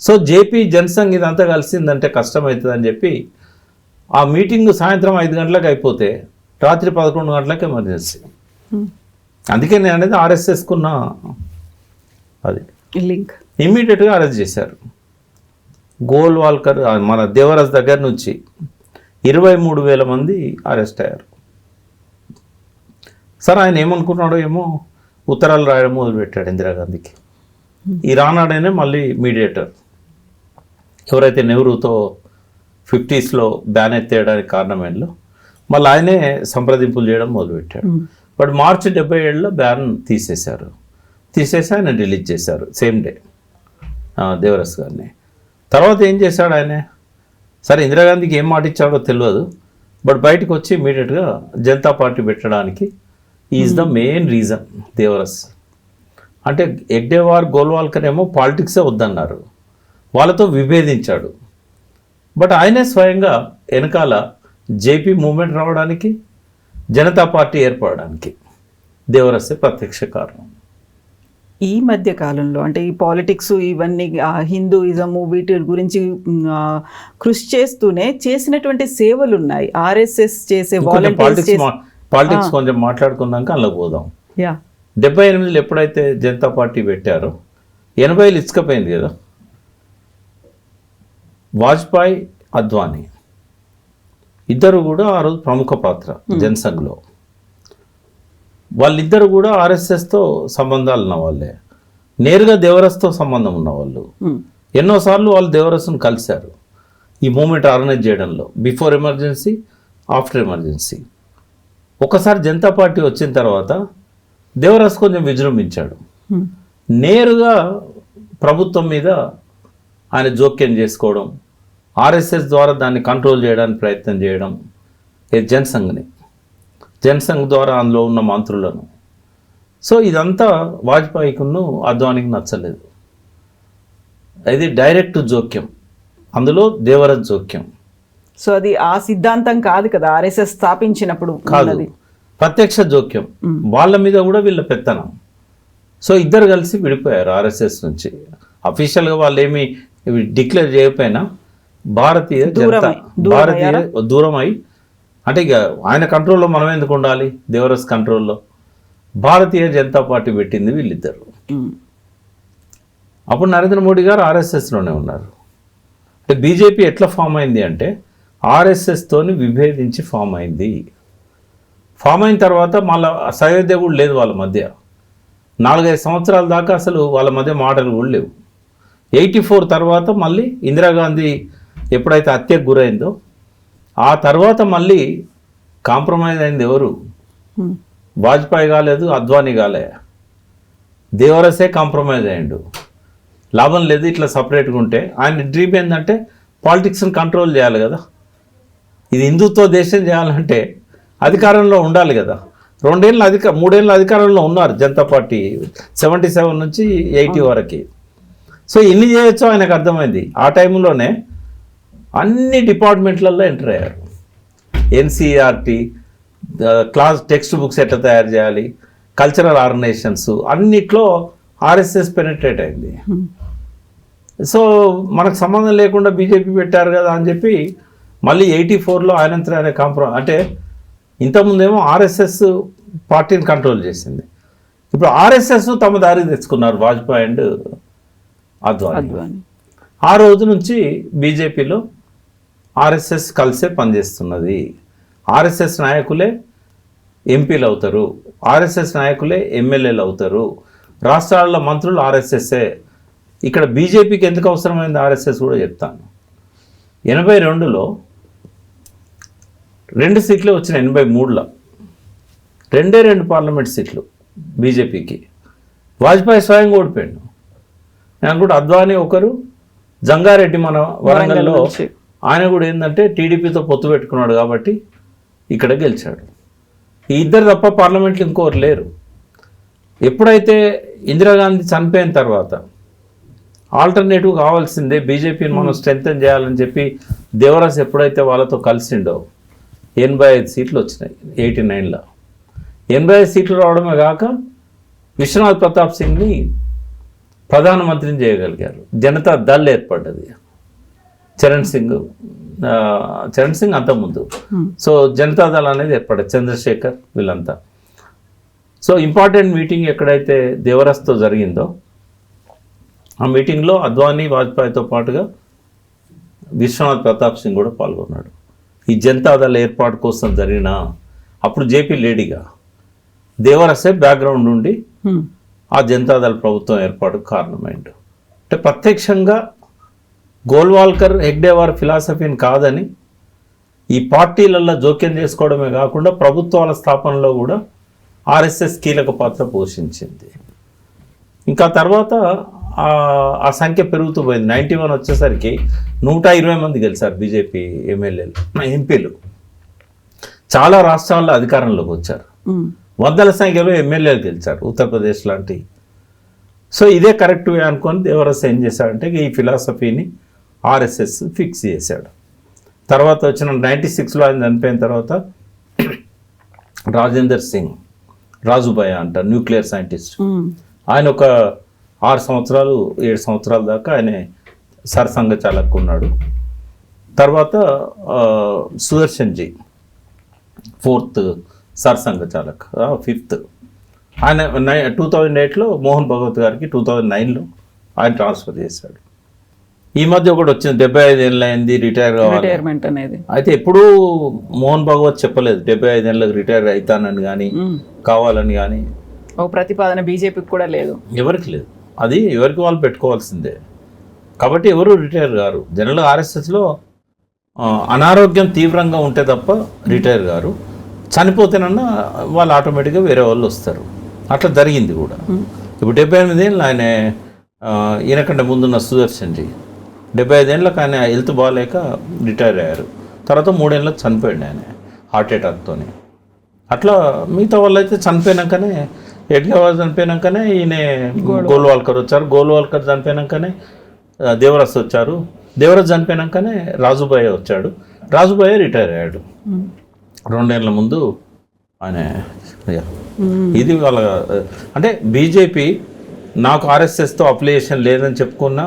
సో జేపీ జనసంఘ్ ఇదంతా కలిసిందంటే కష్టమవుతుంది అని చెప్పి ఆ మీటింగ్ సాయంత్రం 5 గంటలకు అయిపోతే రాత్రి 11 గంటలకు ఎమర్జెన్సీ. అందుకే నేను అనేది ఆర్ఎస్ఎస్కున్న అది లింక్. ఇమ్మీడియట్గా అరెస్ట్ చేశారు. గోల్వాల్కర్ మన దేవరస్ దగ్గర నుంచి 23,000 మంది అరెస్ట్ అయ్యారు. సార్ ఆయన ఏమనుకున్నాడో ఏమో ఉత్తరాలు రాయడం మొదలుపెట్టాడు ఇందిరాగాంధీకి. ఈ రానాడేనే మళ్ళీ మీడియేటర్, ఎవరైతే నెహ్రూతో 50స్లో బ్యాన్ ఎత్తేయడానికి కారణమైనలో మళ్ళీ ఆయనే సంప్రదింపులు చేయడం మొదలుపెట్టాడు. బట్ మార్చి 77లో బ్యాన్ తీసేసి ఆయన రిలీజ్ చేశారు సేమ్ డే దేవరస్ గారిని. తర్వాత ఏం చేశాడు ఆయన, సరే ఇందిరాగాంధీకి ఏం మాట ఇచ్చాడో తెలియదు, బట్ బయటకు వచ్చి ఇమీడియట్గా జనతా పార్టీ పెట్టడానికి is the main reason Deoras. అంటే హెగ్డేవార్ గోల్వాల్కర్ ఏమో పాలిటిక్సే వద్దన్నారు, వాళ్ళతో విభేదించాడు. బట్ ఆయనే స్వయంగా వెనకాల జేపీ మూమెంట్ రావడానికి, జనతా పార్టీ ఏర్పడడానికి దేవరస్సే ప్రత్యక్ష కారణం. ఈ మధ్య కాలంలో అంటే ఈ పాలిటిక్స్ ఇవన్నీ హిందూయిజము వీటి గురించి కృషి చేస్తూనే చేసినటువంటి సేవలు ఉన్నాయి. ఆర్ఎస్ఎస్ చేసే పాలిటిక్స్ కొంచెం మాట్లాడుకున్నాక అందులో పోదాం. 78లో ఎప్పుడైతే జనతా పార్టీ పెట్టారో 80లో ఇసుకపోయింది కదా, వాజ్పేయి, అద్వానీ ఇద్దరు కూడా ఆ రోజు ప్రముఖ పాత్ర జనసంఘ్లో. వాళ్ళిద్దరు కూడా ఆర్ఎస్ఎస్తో సంబంధాలు ఉన్న వాళ్ళే, నేరుగా దేవరస్తో సంబంధం ఉన్నవాళ్ళు. ఎన్నోసార్లు వాళ్ళు దేవరస్ను కలిశారు ఈ మూమెంట్ ఆర్గనైజ్ చేయడంలో, బిఫోర్ ఎమర్జెన్సీ, ఆఫ్టర్ ఎమర్జెన్సీ. ఒకసారి జనతా పార్టీ వచ్చిన తర్వాత దేవరస్ కొంచెం విజృంభించాడు, నేరుగా ప్రభుత్వం మీద ఆయన జోక్యం చేసుకోవడం, ఆర్ఎస్ఎస్ ద్వారా దాన్ని కంట్రోల్ చేయడానికి ప్రయత్నం చేయడం, జనసంఘ్ ద్వారా అందులో ఉన్న మంత్రులను. సో ఇదంతా వాజ్పేయికును అద్వానీకి నచ్చలేదు. ఇది డైరెక్ట్ జోక్యం, అందులో దేవరస్ జోక్యం. సో అది ఆ సిద్ధాంతం కాదు కదా ఆర్ఎస్ఎస్ స్థాపించినప్పుడు కాదు, ప్రత్యక్ష జోక్యం. వాళ్ళ మీద కూడా వీళ్ళ పెత్తనం. సో ఇద్దరు కలిసి విడిపోయారు ఆర్ఎస్ఎస్ నుంచి. అఫీషియల్గా వాళ్ళు ఏమి డిక్లేర్ చేయకపోయినా భారతీయ దూరమై, అంటే ఇక ఆయన కంట్రోల్లో మనం ఎందుకు ఉండాలి, దేవరస్ కంట్రోల్లో భారతీయ జనతా పార్టీ పెట్టింది వీళ్ళిద్దరు. అప్పుడు నరేంద్ర మోడీ గారు ఆర్ఎస్ఎస్లోనే ఉన్నారు. అంటే బీజేపీ ఎట్లా ఫామ్ అయింది అంటే ఆర్ఎస్ఎస్తోని విభేదించి ఫామ్ అయింది. ఫామ్ అయిన తర్వాత మళ్ళీ సయోధ్య కూడా లేదు వాళ్ళ మధ్య. 4-5 సంవత్సరాల దాకా అసలు వాళ్ళ మధ్య మాటలు కూడా లేవు. 84 తర్వాత మళ్ళీ ఇందిరాగాంధీ ఎప్పుడైతే హత్యకు గురైందో ఆ తర్వాత మళ్ళీ కాంప్రమైజ్ అయింది ఎవరు, వాజ్పేయి కాలేదు, అద్వానీ కాలే, దేవరసే కాంప్రమైజ్ అయ్యిండు. లాభం లేదు ఇట్లా సపరేట్గా ఉంటే. ఆయన డ్రీమ్ ఏంటంటే పాలిటిక్స్ని కంట్రోల్ చేయాలి కదా, ఇది హిందుత్వ దేశం చేయాలంటే అధికారంలో ఉండాలి కదా. 3 ఏళ్ళు అధికారంలో ఉన్నారు జనతా పార్టీ 77 నుంచి 80 వరకు. సో ఎన్ని చేయొచ్చో ఆయనకు అర్థమైంది. ఆ టైంలోనే అన్ని డిపార్ట్మెంట్లలో ఎంటర్ అయ్యారు. ఎన్సీఆర్టీ, క్లాస్ టెక్స్ట్ బుక్స్ ఎట్లా తయారు చేయాలి, కల్చరల్ ఆర్గనైజేషన్స్, అన్నిట్లో ఆర్ఎస్ఎస్ పెనిట్రేట్ అయింది. సో మనకు సంబంధం లేకుండా బీజేపీ పెట్టారు కదా అని చెప్పి మళ్ళీ 84లో ఆయనంతరం ఆయన అంటే ఇంతకుముందేమో ఆర్ఎస్ఎస్ పార్టీని కంట్రోల్ చేసింది, ఇప్పుడు ఆర్ఎస్ఎస్ తమ దారి తెచ్చుకున్నారు వాజ్పేయి అండ్ అద్వానీ. ఆ రోజు నుంచి బీజేపీలో ఆర్ఎస్ఎస్ కలిసే పనిచేస్తున్నది. ఆర్ఎస్ఎస్ నాయకులే ఎంపీలు అవుతారు, ఆర్ఎస్ఎస్ నాయకులే ఎమ్మెల్యేలు అవుతారు, రాష్ట్రాల మంత్రులు ఆర్ఎస్ఎస్ఏ. ఇక్కడ బీజేపీకి ఎందుకు అవసరమైంది ఆర్ఎస్ఎస్ కూడా చెప్తాను. 82లో 2 సీట్లు వచ్చిన 83లో 2 పార్లమెంట్ సీట్లు బీజేపీకి. వాజ్పేయి స్వయంగా ఓడిపోయాడు. నేను కూడా అద్వానీ ఒకరు, జంగారెడ్డి మన వరంగల్లో ఆయన కూడా ఏంటంటే టీడీపీతో పొత్తు పెట్టుకున్నాడు కాబట్టి ఇక్కడ గెలిచాడు. ఈ ఇద్దరు తప్ప పార్లమెంట్లో ఇంకోరు లేరు. ఎప్పుడైతే ఇందిరాగాంధీ చనిపోయిన తర్వాత ఆల్టర్నేటివ్ కావాల్సిందే, బీజేపీని మనం స్ట్రెంగ్తన్ చేయాలని చెప్పి దేవరస్ ఎప్పుడైతే వాళ్ళతో కలిసిండో 85 సీట్లు వచ్చినాయి 89లో. 85 సీట్లు రావడమే కాక విశ్వనాథ్ ప్రతాప్ సింగ్ని ప్రధానమంత్రిని చేయగలిగారు. జనతా దళ్ ఏర్పడ్డది. చరణ్ సింగ్ అంతకుముందు. సో జనతాదళ్ అనేది ఏర్పడ్డది, చంద్రశేఖర్ వీళ్ళంతా. సో ఇంపార్టెంట్ మీటింగ్ ఎక్కడైతే దేవరస్తో జరిగిందో ఆ మీటింగ్లో అద్వానీ, వాజ్పేయితో పాటుగా విశ్వనాథ్ ప్రతాప్ సింగ్ కూడా పాల్గొన్నాడు. ఈ జనతాదళ్ ఏర్పాటు కోసం జరిగిన అప్పుడు జేపీ లేడీగా దేవరసే బ్యాక్గ్రౌండ్ నుండి ఆ జనతాదళ్ ప్రభుత్వం ఏర్పాటుకు కారణమైండు. అంటే ప్రత్యక్షంగా గోల్వాల్కర్, హెగ్డేవార్ ఫిలాసఫీని కాదని ఈ పార్టీలలో జోక్యం చేసుకోవడమే కాకుండా ప్రభుత్వాల స్థాపనలో కూడా ఆర్ఎస్ఎస్ కీలక పాత్ర పోషించింది. ఇంకా తర్వాత ఆ సంఖ్య పెరుగుతూ పోయింది. 91 వచ్చేసరికి 120 మంది గెలిచారు బీజేపీ ఎంపీలు. చాలా రాష్ట్రాల్లో అధికారంలోకి వచ్చారు. వందల సంఖ్యలో ఎమ్మెల్యేలు గెలిచారు ఉత్తరప్రదేశ్ లాంటి. సో ఇదే కరెక్ట్ వే అనుకొని దేవరస్ ఏం చేశాడంటే ఈ ఫిలాసఫీని ఆర్ఎస్ఎస్ ఫిక్స్ చేశాడు. తర్వాత వచ్చిన 96లో ఆయన చనిపోయిన తర్వాత రాజేందర్ సింగ్, రాజుభాయ్ అంటారు, న్యూక్లియర్ సైంటిస్ట్, ఆయన ఒక 6 సంవత్సరాలు 7 సంవత్సరాల దాకా ఆయన సర్సంఘచాలక్ ఉన్నాడు. తర్వాత Sudarshan G 4th Sarsanghchalak, 5th. ఆయన 2008లో మోహన్ భగవత్ గారికి 2009లో ఆయన ట్రాన్స్ఫర్ చేశాడు. ఈ మధ్య ఒకటి వచ్చింది 75 ఏళ్ళు అయింది రిటైర్ కావాలి. రిటైర్మెంట్ అనేది అయితే ఎప్పుడూ మోహన్ భాగవత్ చెప్పలేదు 75 ఏళ్ళకి రిటైర్ అవుతానని కానీ కావాలని కానీ. ఒక ప్రతిపాదన బీజేపీకి కూడా లేదు, ఎవరికి లేదు. అది ఎవరికి వాళ్ళు పెట్టుకోవాల్సిందే. కాబట్టి ఎవరు రిటైర్ గారు. జనరల్గా ఆర్ఎస్ఎస్లో అనారోగ్యం తీవ్రంగా ఉంటే తప్ప రిటైర్ గారు. చనిపోతేనన్నా వాళ్ళు ఆటోమేటిక్గా వేరే వాళ్ళు వస్తారు. అట్లా జరిగింది కూడా. ఇప్పుడు 78 ఏళ్ళు ఆయన, ఈయనకంటే ముందున్న సుదర్శన్జీ 75 ఏళ్ళకి ఆయన హెల్త్ బాగాలేక రిటైర్ అయ్యారు. తర్వాత 3 ఏళ్ళకి చనిపోయాడు ఆయన హార్ట్ అటాక్తో. అట్లా మిగతా వాళ్ళు అయితే చనిపోయినాకనే, ఎడ్గవాల్ చనిపోయినాకనే ఈయన గోల్వాల్కర్ వచ్చారు. గోల్వాల్కర్ చనిపోయినాకనే దేవరాజ్ వచ్చారు. దేవరాజ్ చనిపోయినాకనే రాజుబాయ్ వచ్చాడు. రాజుబాయ్ రిటైర్ అయ్యాడు 2 ఏళ్ళ ముందు ఆయన. ఇది వాళ్ళ అంటే బీజేపీ నాకు ఆర్ఎస్ఎస్తో అఫిలియేషన్ లేదని చెప్పుకున్నా,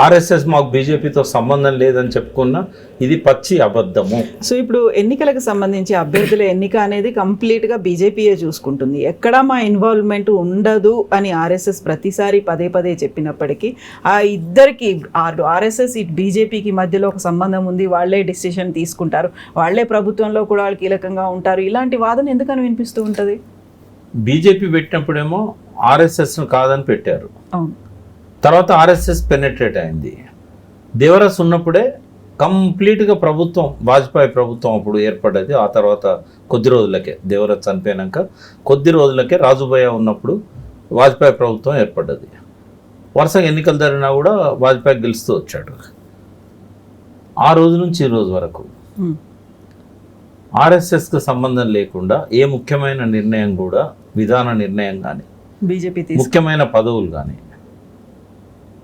ఆర్ఎస్ఎస్ మాకు బీజేపీతో సంబంధం లేదని చెప్పుకున్నా, ఇది పచ్చి అబద్ధము. సో ఇప్పుడు ఎన్నికలకు సంబంధించి అభ్యర్థుల ఎన్నిక అనేది కంప్లీట్గా బీజేపీయే చూసుకుంటుంది, ఎక్కడా మా ఇన్వాల్వ్మెంట్ ఉండదు అని ఆర్ఎస్ఎస్ ప్రతిసారి పదే పదే చెప్పినప్పటికీ ఆ ఇద్దరికి ఆర్ఎస్ఎస్ ఇటు బీజేపీకి మధ్యలో ఒక సంబంధం ఉంది, వాళ్ళే డిసిషన్ తీసుకుంటారు, వాళ్ళే ప్రభుత్వంలో కూడా వాళ్ళు కీలకంగా ఉంటారు, ఇలాంటి వాదన ఎందుకని వినిపిస్తూ ఉంటుంది? బీజేపీ పెట్టినప్పుడేమో ఆర్ఎస్ఎస్ను కాదని పెట్టారు. అవును. తర్వాత ఆర్ఎస్ఎస్ పెనెట్రేట్ అయింది. దేవరాజ్ ఉన్నప్పుడే కంప్లీట్గా ప్రభుత్వం, వాజ్పేయి ప్రభుత్వం అప్పుడు ఏర్పడ్డది. ఆ తర్వాత కొద్ది రోజులకే, దేవరాజ్ చనిపోయాక కొద్ది రోజులకే రాజుభాయ్ ఉన్నప్పుడు వాజ్పేయి ప్రభుత్వం ఏర్పడ్డది. వరుసగా ఎన్నికలు జరిగినా కూడా వాజ్పేయి గెలుస్తూ వచ్చాడు. ఆ రోజు నుంచి ఈ రోజు వరకు ఆర్ఎస్ఎస్కి సంబంధం లేకుండా ఏ ముఖ్యమైన నిర్ణయం కూడా, విధాన నిర్ణయం కానీ, బీజేపీ ముఖ్యమైన పదవులు కానీ,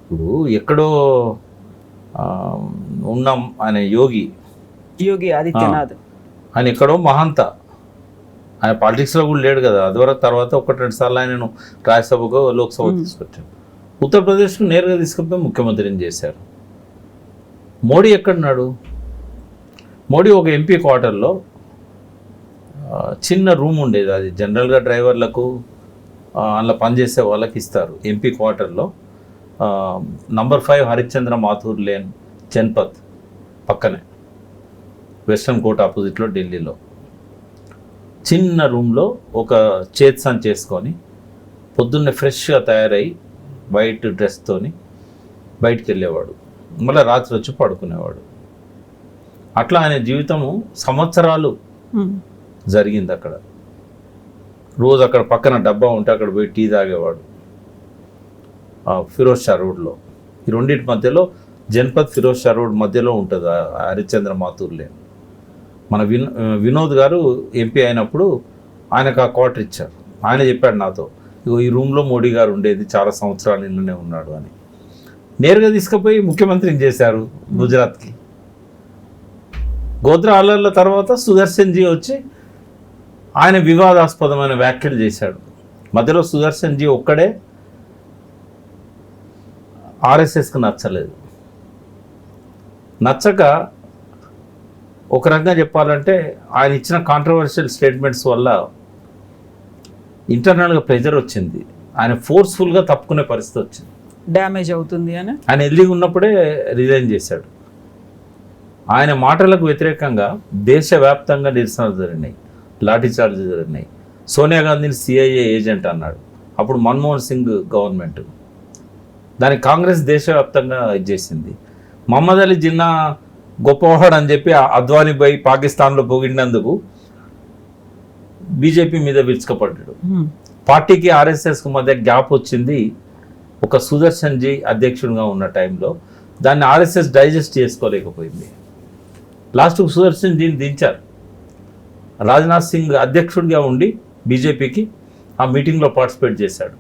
ఇప్పుడు ఎక్కడో ఉన్నాం ఆయన యోగి ఆదిత్యనాథ్, ఆయన ఎక్కడో మహాంత, ఆయన పాలిటిక్స్లో కూడా లేడు కదా. అదివరకు తర్వాత 1-2 సార్లు ఆయనను రాజ్యసభకు, లోక్సభ తీసుకొచ్చారు. ఉత్తరప్రదేశ్కు నేరుగా తీసుకుపోయి ముఖ్యమంత్రిని చేశారు. మోడీ ఎక్కడున్నాడు? మోడీ ఒక ఎంపీ క్వార్టర్లో చిన్న రూమ్ ఉండేది, అది జనరల్గా డ్రైవర్లకు అందులో పనిచేసే వాళ్ళకి ఇస్తారు. ఎంపీ క్వార్టర్లో నంబర్ 5 హరిశ్చంద్ర మాథూర్ లేన్, జన్పత్ పక్కనే, వెస్ట్రన్ కోర్ట్ ఆపోజిట్లో ఢిల్లీలో చిన్న రూమ్లో ఒక చేత్సాన్ చేసుకొని పొద్దున్నే ఫ్రెష్గా తయారై వైట్ డ్రెస్తోని బయటికి వెళ్ళేవాడు, మళ్ళీ రాత్రి వచ్చి పడుకునేవాడు. అట్లా ఆయన జీవితము సంవత్సరాలు జరిగింది అక్కడ. రోజు అక్కడ పక్కన డబ్బా ఉంటే అక్కడ పోయి టీ తాగేవాడు ఫిరోజ్ షా రోడ్లో. ఈ రెండింటి మధ్యలో జన్పత్, ఫిరోజ్ షా రోడ్ మధ్యలో ఉంటుంది హరిశ్చంద్ర మాథూర్ లేన్. మన వినోద్ గారు ఎంపీ అయినప్పుడు ఆయనకు ఆ క్వార్టర్ ఇచ్చారు. ఆయన చెప్పాడు నాతో, ఇగో ఈ రూమ్లో మోడీ గారు ఉండేది, చాలా సంవత్సరాల నిన్ననే ఉన్నాడు అని. నేరుగా తీసుకుపోయి ముఖ్యమంత్రిని చేశారు గుజరాత్కి. గోద్రా అల్లర్ల తర్వాత సుదర్శన్జీ వచ్చి ఆయన వివాదాస్పదమైన వ్యాఖ్యలు చేశాడు. మధ్యలో సుదర్శన్జీ ఒక్కడే ఆర్ఎస్ఎస్కి నచ్చలేదు. నచ్చక ఒక రకంగా చెప్పాలంటే ఆయన ఇచ్చిన కాంట్రవర్షియల్ స్టేట్మెంట్స్ వల్ల ఇంటర్నల్గా ప్రెజర్ వచ్చింది. ఆయన ఫోర్స్ఫుల్గా తప్పుకునే పరిస్థితి వచ్చింది. డ్యామేజ్ అవుతుంది అని ఆయన హెల్దీగా ఉన్నప్పుడే రిజైన్ చేశాడు. ఆయన మాటలకు వ్యతిరేకంగా దేశవ్యాప్తంగా నిరసనలు జరిగినాయి, లాఠీచార్జ్ జరిగినాయి. సోనియా గాంధీని సిఐఏ ఏజెంట్ అన్నాడు అప్పుడు మన్మోహన్ సింగ్ గవర్నమెంట్. దానికి కాంగ్రెస్ దేశవ్యాప్తంగా ఇచ్చేసింది. మహమ్మద్ అలీ జిన్నా గొప్పవాడు అని చెప్పి అద్వానీ బై పాకిస్తాన్లో పొగిడినందుకు బీజేపీ మీద విరుచుకపడ్డాడు. పార్టీకి ఆర్ఎస్ఎస్కి మధ్య గ్యాప్ వచ్చింది ఒక సుదర్శన్జీ అధ్యక్షుడిగా ఉన్న టైంలో. దాన్ని ఆర్ఎస్ఎస్ డైజెస్ట్ చేసుకోలేకపోయింది. లాస్ట్కు సుదర్శన్జీని దించారు. రాజ్నాథ్ సింగ్ అధ్యక్షుడిగా ఉండి బీజేపీకి ఆ మీటింగ్లో పార్టిసిపేట్ చేశాడు.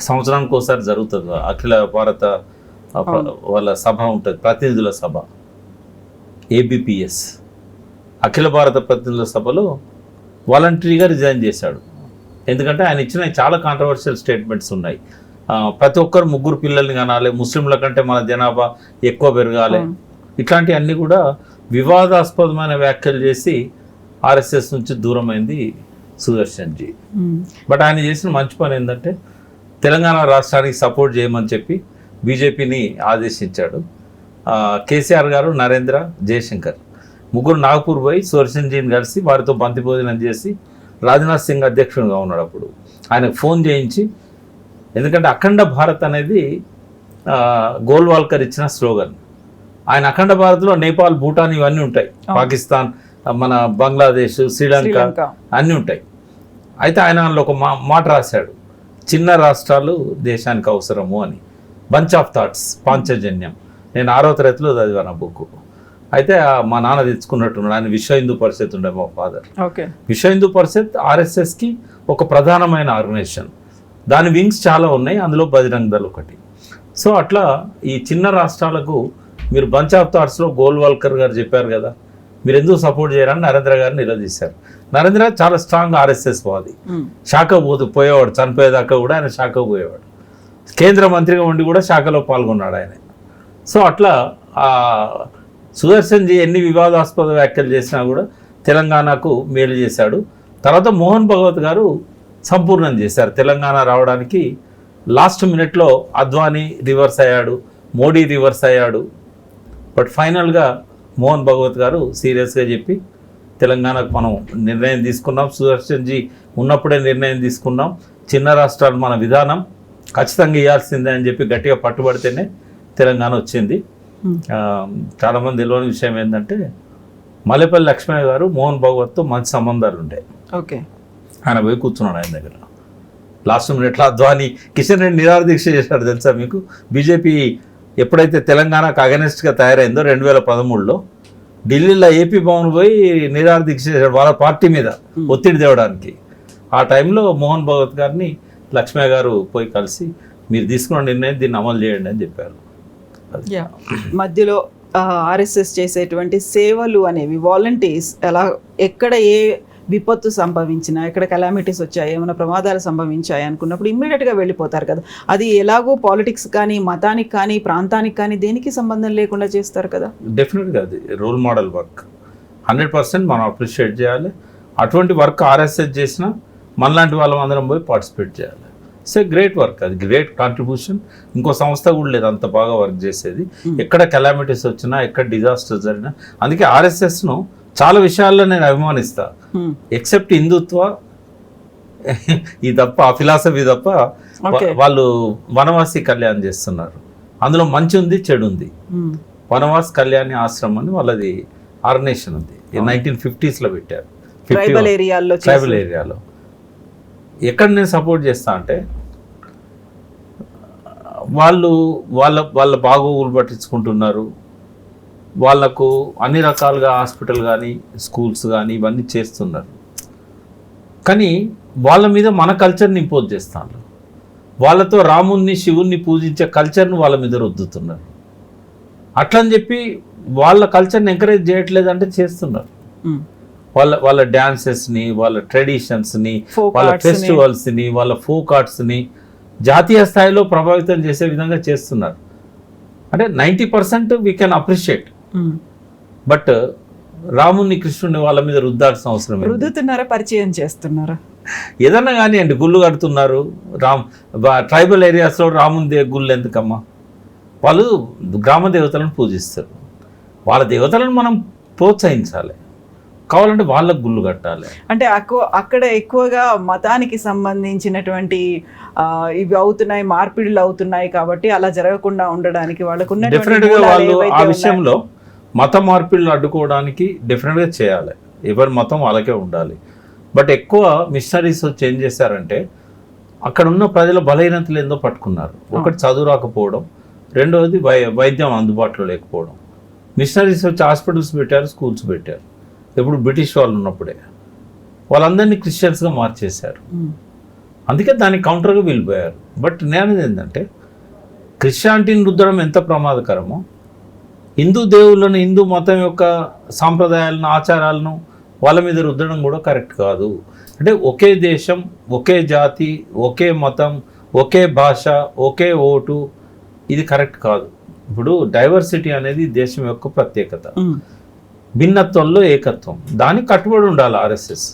సంవత్సరానికి ఒకసారి జరుగుతుంది అఖిల భారత వాళ్ళ సభ ఉంటుంది, ప్రతినిధుల సభ, ఏబిపిఎస్. అఖిల భారత ప్రతినిధుల సభలో వాలంటరీగా రిజైన్ చేశాడు. ఎందుకంటే ఆయన ఇచ్చిన చాలా కాంట్రవర్షియల్ స్టేట్మెంట్స్ ఉన్నాయి. ప్రతి ఒక్కరు 3 పిల్లల్ని కనాలి, ముస్లింల కంటే మన జనాభా ఎక్కువ పెరగాలి, ఇట్లాంటివన్నీ కూడా వివాదాస్పదమైన వ్యాఖ్యలు చేసి ఆర్ఎస్ఎస్ నుంచి దూరమైంది సుదర్శన్జీ. బట్ ఆయన చేసిన మంచి పని ఏంటంటే తెలంగాణ రాష్ట్రానికి సపోర్ట్ చేయమని చెప్పి బీజేపీని ఆదేశించాడు. కేసీఆర్ గారు, నరేంద్ర, జయశంకర్ ముగ్గురు నాగపూర్ పోయి సోర్షన్జీని కలిసి వారితో బంతి భోజనం చేసి రాజ్నాథ్ సింగ్ అధ్యక్షుడిగా ఉన్నాడు అప్పుడు. ఆయనకు ఫోన్ చేయించి, ఎందుకంటే అఖండ భారత్ అనేది గోల్వాల్కర్ ఇచ్చిన స్లోగన్. ఆయన అఖండ భారత్లో నేపాల్, భూటాన్ ఇవన్నీ ఉంటాయి, పాకిస్తాన్, మన బంగ్లాదేశ్, శ్రీలంక అన్నీ ఉంటాయి. అయితే ఆయన అందులో ఒక మాట రాశాడు, చిన్న రాష్ట్రాలు దేశానికి అవసరము అని. Bunch of thoughts, Panchajanyam. నేను 6వ తరగతిలో చదివాను ఆ బుక్. అయితే మా నాన్న తెచ్చుకున్నట్టున్నాడు. ఆయన విశ్వ హిందూ పరిషత్ ఉండే మా ఫాదర్. విశ్వ హిందూ పరిషత్ ఆర్ఎస్ఎస్కి ఒక ప్రధానమైన ఆర్గనైజేషన్. దాని వింగ్స్ చాలా ఉన్నాయి, అందులో బజరంగ్ దళ్ ఒకటి. సో అట్లా ఈ చిన్న రాష్ట్రాలకు మీరు బంచ్ ఆఫ్ థాట్స్లో గోల్వాల్కర్ గారు చెప్పారు కదా, మీరు ఎందుకు సపోర్ట్ చేయరని నరేంద్ర గారిని నిలదీశారు. నరేంద్ర చాలా స్ట్రాంగ్ ఆర్ఎస్ఎస్ వాది, శాఖ పోయేవాడు, చనిపోయేదాకా కూడా ఆయన శాఖకు పోయేవాడు. కేంద్ర మంత్రిగా ఉండి కూడా శాఖలో పాల్గొన్నాడు ఆయన. సో అట్లా సుదర్శన్ జీ ఎన్ని వివాదాస్పద వ్యాఖ్యలు చేసినా కూడా తెలంగాణకు మేలు చేశాడు. తర్వాత మోహన్ భగవత్ గారు సంపూర్ణం చేశారు. తెలంగాణ రావడానికి లాస్ట్ మినిట్లో అద్వానీ రివర్స్ అయ్యాడు, మోడీ రివర్స్ అయ్యాడు. బట్ ఫైనల్గా మోహన్ భగవత్ గారు సీరియస్గా చెప్పి తెలంగాణకు మనం నిర్ణయం తీసుకున్నాం, సుదర్శన్ జీ ఉన్నప్పుడే నిర్ణయం తీసుకున్నాం, చిన్న రాష్ట్రాలు మన విధానం ఖచ్చితంగా ఇవ్వాల్సిందే అని చెప్పి గట్టిగా పట్టుబడితేనే తెలంగాణ వచ్చింది. చాలామంది తెలియని విషయం ఏంటంటే మల్లెపల్లి లక్ష్మయ్య గారు మోహన్ భగవత్తో మంచి సంబంధాలు ఉండే. ఆయన పోయి కూర్చున్నాడు ఆయన దగ్గర. లాస్ట్ మినిట్లో అద్వానీ, కిషన్ రెడ్డి నిరాహార దీక్ష చేశాడు తెలుసా మీకు? బీజేపీ ఎప్పుడైతే తెలంగాణకు అగెనిస్ట్గా తయారైందో 2013లో ఢిల్లీలో ఏపీ భవన్ పోయి నిరాహార దీక్ష చేశాడు వాళ్ళ పార్టీ మీద ఒత్తిడి తేవడానికి. ఆ టైంలో మోహన్ భగవత్ గారిని లక్ష్మయ్య గారు పోయి కలిసి మీరు తీసుకున్న నిర్ణయం దీన్ని అమలు చేయండి అని చెప్పారు. మధ్యలో ఆర్ఎస్ఎస్ చేసేటువంటి సేవలు అనేవి వాలంటీర్స్ ఎలా, ఎక్కడ ఏ విపత్తు సంభవించినా, ఎక్కడ కెలామిటీస్ వచ్చాయి, ఏమైనా ప్రమాదాలు సంభవించాయి అనుకున్నప్పుడు ఇమ్మీడియట్గా వెళ్ళిపోతారు కదా. అది ఎలాగో పాలిటిక్స్ కానీ, మతానికి కానీ, ప్రాంతానికి కానీ దేనికి సంబంధం లేకుండా చేస్తారు కదా. డెఫినెట్గా అది రోల్ మోడల్ వర్క్ 100% మనం అప్రిషియేట్ చేయాలి. అటువంటి వర్క్ ఆర్ఎస్ఎస్ చేసినా మనలాంటి వాళ్ళం అందరం పోయి పార్టిసిపేట్ చేయాలి. ఇట్స్ ఏ గ్రేట్ వర్క్, అది గ్రేట్ కాంట్రిబ్యూషన్. ఇంకో సంస్థ కూడా లేదు అంత బాగా వర్క్ చేసేది. ఎక్కడ కెలామిటీస్ వచ్చినా, ఎక్కడ డిజాస్టర్స్ జరిగినా. అందుకే ఆర్ఎస్ఎస్ను చాలా విషయాల్లో నేను అభిమానిస్తా. ఎక్సెప్ట్ హిందుత్వ ఈ తప్ప, ఆ ఫిలాసఫీ తప్ప వాళ్ళు వనవాసి కళ్యాణ్ చేస్తున్నారు. అందులో మంచి ఉంది, చెడు ఉంది. వనవాస్ కళ్యాణి ఆశ్రమం అని వాళ్ళది ఆర్గనైజేషన్ ఉంది, 1950s పెట్టారు. ట్రైబల్ ఏరియాలో. ఎక్కడ నేను సపోర్ట్ చేస్తా అంటే వాళ్ళు వాళ్ళ బాగోగులు పట్టించుకుంటున్నారు. వాళ్లకు అన్ని రకాలుగా హాస్పిటల్ కానీ, స్కూల్స్ కానీ ఇవన్నీ చేస్తున్నారు. కానీ వాళ్ళ మీద మన కల్చర్ని ఇంపోజ్ చేస్తాను. వాళ్ళతో రాముణ్ణి, శివుణ్ణి పూజించే కల్చర్ను వాళ్ళ మీద రుద్దుతున్నారు. అట్లని చెప్పి వాళ్ళ కల్చర్ని ఎంకరేజ్ చేయట్లేదంటే చేస్తున్నారు. వాళ్ళ డ్యాన్సెస్ని, వాళ్ళ ట్రెడిషన్స్ని, వాళ్ళ ఫెస్టివల్స్ని, వాళ్ళ ఫోక్ ఆర్ట్స్ని జాతీయ స్థాయిలో ప్రభావితం చేసే విధంగా చేస్తున్నారు. అంటే 90% వీ కెన్ అప్రిషియేట్. బట్ రాముని, కృష్ణుని వాళ్ళ మీద రుద్దాల్సిన అవసరం రుద్దుతున్నారా, పరిచయం చేస్తున్నారా? ఏదన్నా కానీ అండి, గుళ్ళు కడుతున్నారు. ట్రైబల్ ఏరియాస్లో రాముని గుళ్ళు ఎందుకమ్మా? వాళ్ళు గ్రామ దేవతలను పూజిస్తారు. వాళ్ళ దేవతలను మనం ప్రోత్సహించాలి. కావాలంటే వాళ్ళకు గుళ్ళు కట్టాలి. అంటే అక్కడ ఎక్కువగా మతానికి సంబంధించినటువంటి ఇవి అవుతున్నాయి, మార్పిడులు అవుతున్నాయి కాబట్టి అలా జరగకుండా ఉండడానికి వాళ్ళకు డెఫినెట్గా వాళ్ళు ఆ విషయంలో మత మార్పిడులు అడ్డుకోవడానికి డెఫినెట్గా చేయాలి. ఎవరి మతం వాళ్ళకే ఉండాలి. బట్ ఎక్కువ మిషనరీస్ వచ్చి ఏం చేశారంటే అక్కడ ఉన్న ప్రజల బలహీనతలు ఏందో పట్టుకున్నారు. ఒకటి చదువు రాకపోవడం, రెండవది వైద్యం అందుబాటులో లేకపోవడం. మిషనరీస్ వచ్చి హాస్పిటల్స్ పెట్టారు, స్కూల్స్ పెట్టారు. ఎప్పుడు బ్రిటిష్ వాళ్ళు ఉన్నప్పుడే వాళ్ళందరినీ క్రిస్టియన్స్గా మార్చేశారు. అందుకే దానికి కౌంటర్గా వెళ్ళిపోయారు. బట్ నేను ఏంటంటే క్రిస్టియానిటీని రుద్దడం ఎంత ప్రమాదకరమో, హిందూ దేవుళ్ళను, హిందూ మతం యొక్క సాంప్రదాయాలను, ఆచారాలను వాళ్ళ మీద రుద్దడం కూడా కరెక్ట్ కాదు. అంటే ఒకే దేశం, ఒకే జాతి, ఒకే మతం, ఒకే భాష, ఒకే ఓటు, ఇది కరెక్ట్ కాదు. ఇప్పుడు డైవర్సిటీ అనేది దేశం యొక్క ప్రత్యేకత. భిన్నత్వంలో ఏకత్వం, దానికి కట్టుబడి ఉండాలి ఆర్ఎస్ఎస్.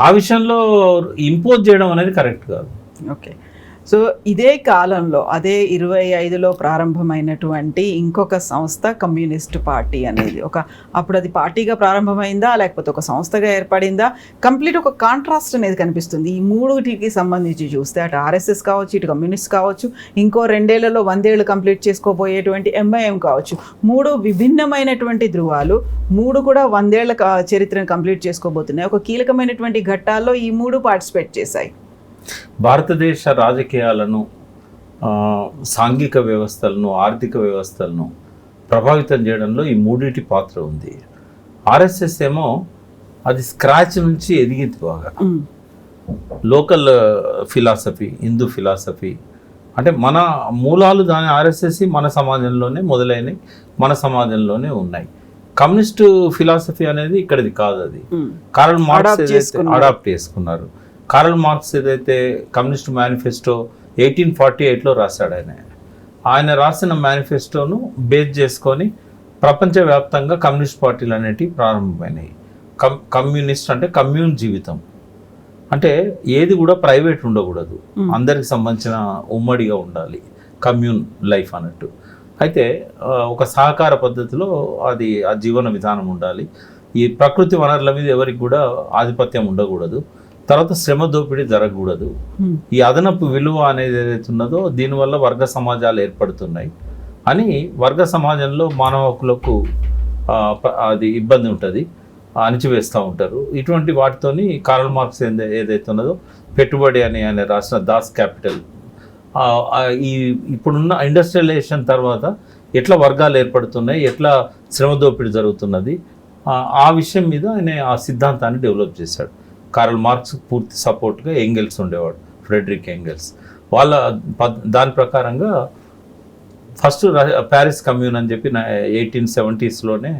ఆ విషయంలో ఇంపోజ్ చేయడం అనేది కరెక్ట్ కాదు. ఓకే, సో ఇదే కాలంలో అదే 25లో ప్రారంభమైనటువంటి ఇంకొక సంస్థ కమ్యూనిస్ట్ పార్టీ అనేది అప్పుడు అది పార్టీగా ప్రారంభమైందా లేకపోతే ఒక సంస్థగా ఏర్పడిందా? కంప్లీట్ ఒక కాంట్రాస్ట్ అనేది కనిపిస్తుంది ఈ మూడుటికి సంబంధించి చూస్తే. అటు ఆర్ఎస్ఎస్ కావచ్చు, ఇటు కమ్యూనిస్ట్ కావచ్చు, ఇంకో 2 ఏళ్లలో 100 ఏళ్ళు కంప్లీట్ చేసుకోబోయేటువంటి ఎంఐఎం కావచ్చు. 3 విభిన్నమైనటువంటి ధృవాలు, 3 కూడా 100 ఏళ్ల చరిత్రను కంప్లీట్ చేసుకోబోతున్నాయి. ఒక కీలకమైనటువంటి ఘట్టాల్లో ఈ 3 పార్టిసిపేట్ చేశాయి. భారతదేశ రాజకీయాలను, సాంఘిక వ్యవస్థలను, ఆర్థిక వ్యవస్థలను ప్రభావితం చేయడంలో ఈ మూడింటి పాత్ర ఉంది. ఆర్ఎస్ఎస్ ఏమో అది స్క్రాచ్ నుంచి ఎదిగింది బాగా. లోకల్ ఫిలాసఫీ, హిందూ ఫిలాసఫీ అంటే మన మూలాలు దాని ఆర్ఎస్ఎస్ మన సమాజంలోనే మొదలైనవి, మన సమాజంలోనే ఉన్నాయి. కమ్యూనిస్టు ఫిలాసఫీ అనేది ఇక్కడిది కాదు. అది కార్ల్ మార్క్స్ అడాప్ట్ చేసుకున్నారు. కార్ల్ మార్క్స్ ఏదైతే కమ్యూనిస్ట్ మేనిఫెస్టో 1848లో రాశాడు ఆయన రాసిన మేనిఫెస్టోను బేస్ చేసుకొని ప్రపంచవ్యాప్తంగా కమ్యూనిస్ట్ పార్టీలు అనేటివి ప్రారంభమైనాయి. కమ్యూనిస్ట్ అంటే కమ్యూన్ జీవితం అంటే ఏది కూడా ప్రైవేట్ ఉండకూడదు, అందరికి సంబంధించిన ఉమ్మడిగా ఉండాలి, కమ్యూన్ లైఫ్ అన్నట్టు. అయితే ఒక సహకార పద్ధతిలో అది ఆ జీవన విధానం ఉండాలి. ఈ ప్రకృతి వనరుల మీద ఎవరికి కూడా ఆధిపత్యం ఉండకూడదు. తర్వాత శ్రమ దోపిడీ జరగకూడదు. ఈ అదనపు విలువ అనేది ఏదైతే ఉన్నదో దీనివల్ల వర్గ సమాజాలు ఏర్పడుతున్నాయి అని, వర్గ సమాజంలో మానవ హక్కులకు అది ఇబ్బంది ఉంటుంది, అణిచివేస్తూ ఉంటారు. ఇటువంటి వాటితోని కార్ల్ మార్క్స్ ఏదైతే ఉన్నదో పెట్టుబడి అని ఆయన రాసిన దాస్ క్యాపిటల్, ఈ ఇప్పుడున్న ఇండస్ట్రియలైజేషన్ తర్వాత ఎట్లా వర్గాలు ఏర్పడుతున్నాయి, ఎట్లా శ్రమ దోపిడీ జరుగుతున్నది, ఆ విషయం మీద ఆయన ఆ సిద్ధాంతాన్ని డెవలప్ చేశాడు. కార్ల్ మార్క్స్ పూర్తి సపోర్ట్గా ఎంగెల్స్ ఉండేవాడు, ఫ్రెడరిక్ ఎంగెల్స్. వాళ్ళ దాని ప్రకారంగా ఫస్ట్ ప్యారిస్ కమ్యూన్ అని చెప్పి 1870sలోనే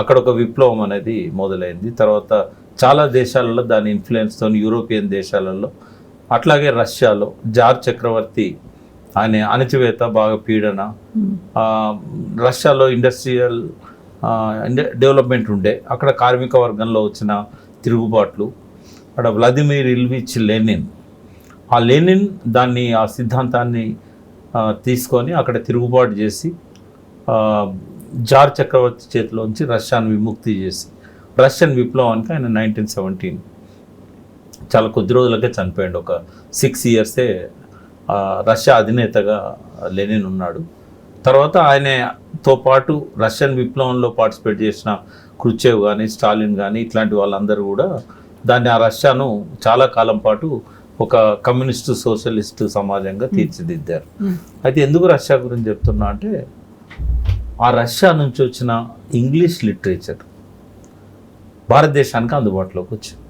అక్కడ ఒక విప్లవం అనేది మొదలైంది. తర్వాత చాలా దేశాలలో దాని ఇన్ఫ్లుయెన్స్తో, యూరోపియన్ దేశాలలో, అట్లాగే రష్యాలో జార్ చక్రవర్తి ఆయన అణచివేత, బాగా పీడన, రష్యాలో ఇండస్ట్రియల్ డెవలప్మెంట్ ఉండే, అక్కడ కార్మిక వర్గంలో వచ్చిన తిరుగుబాట్లు, అక్కడ వ్లాదిమిర్ ఇల్విచ్ లెనిన్, ఆ లెనిన్ దాన్ని ఆ సిద్ధాంతాన్ని తీసుకొని అక్కడ తిరుగుబాటు చేసి జార్ చక్రవర్తి చేతిలోంచి రష్యాను విముక్తి చేసి రష్యన్ విప్లవానికి ఆయన 1917 చాలా కొద్ది రోజులకే చనిపోయాడు. ఒక 6 yearsే రష్యా అధినేతగా లెనిన్ ఉన్నాడు. తర్వాత ఆయనతో పాటు రష్యన్ విప్లవంలో పార్టిసిపేట్ చేసిన క్రుచ్చేవ్ కానీ, స్టాలిన్ కానీ ఇట్లాంటి వాళ్ళందరూ కూడా దాన్ని, ఆ రష్యాను చాలా కాలం పాటు ఒక కమ్యూనిస్టు సోషలిస్టు సమాజంగా తీర్చిదిద్దారు. అయితే ఎందుకు రష్యా గురించి చెప్తున్నా అంటే, ఆ రష్యా నుంచి వచ్చిన ఇంగ్లీష్ లిటరేచర్ భారతదేశానికి అందుబాటులోకి వచ్చింది.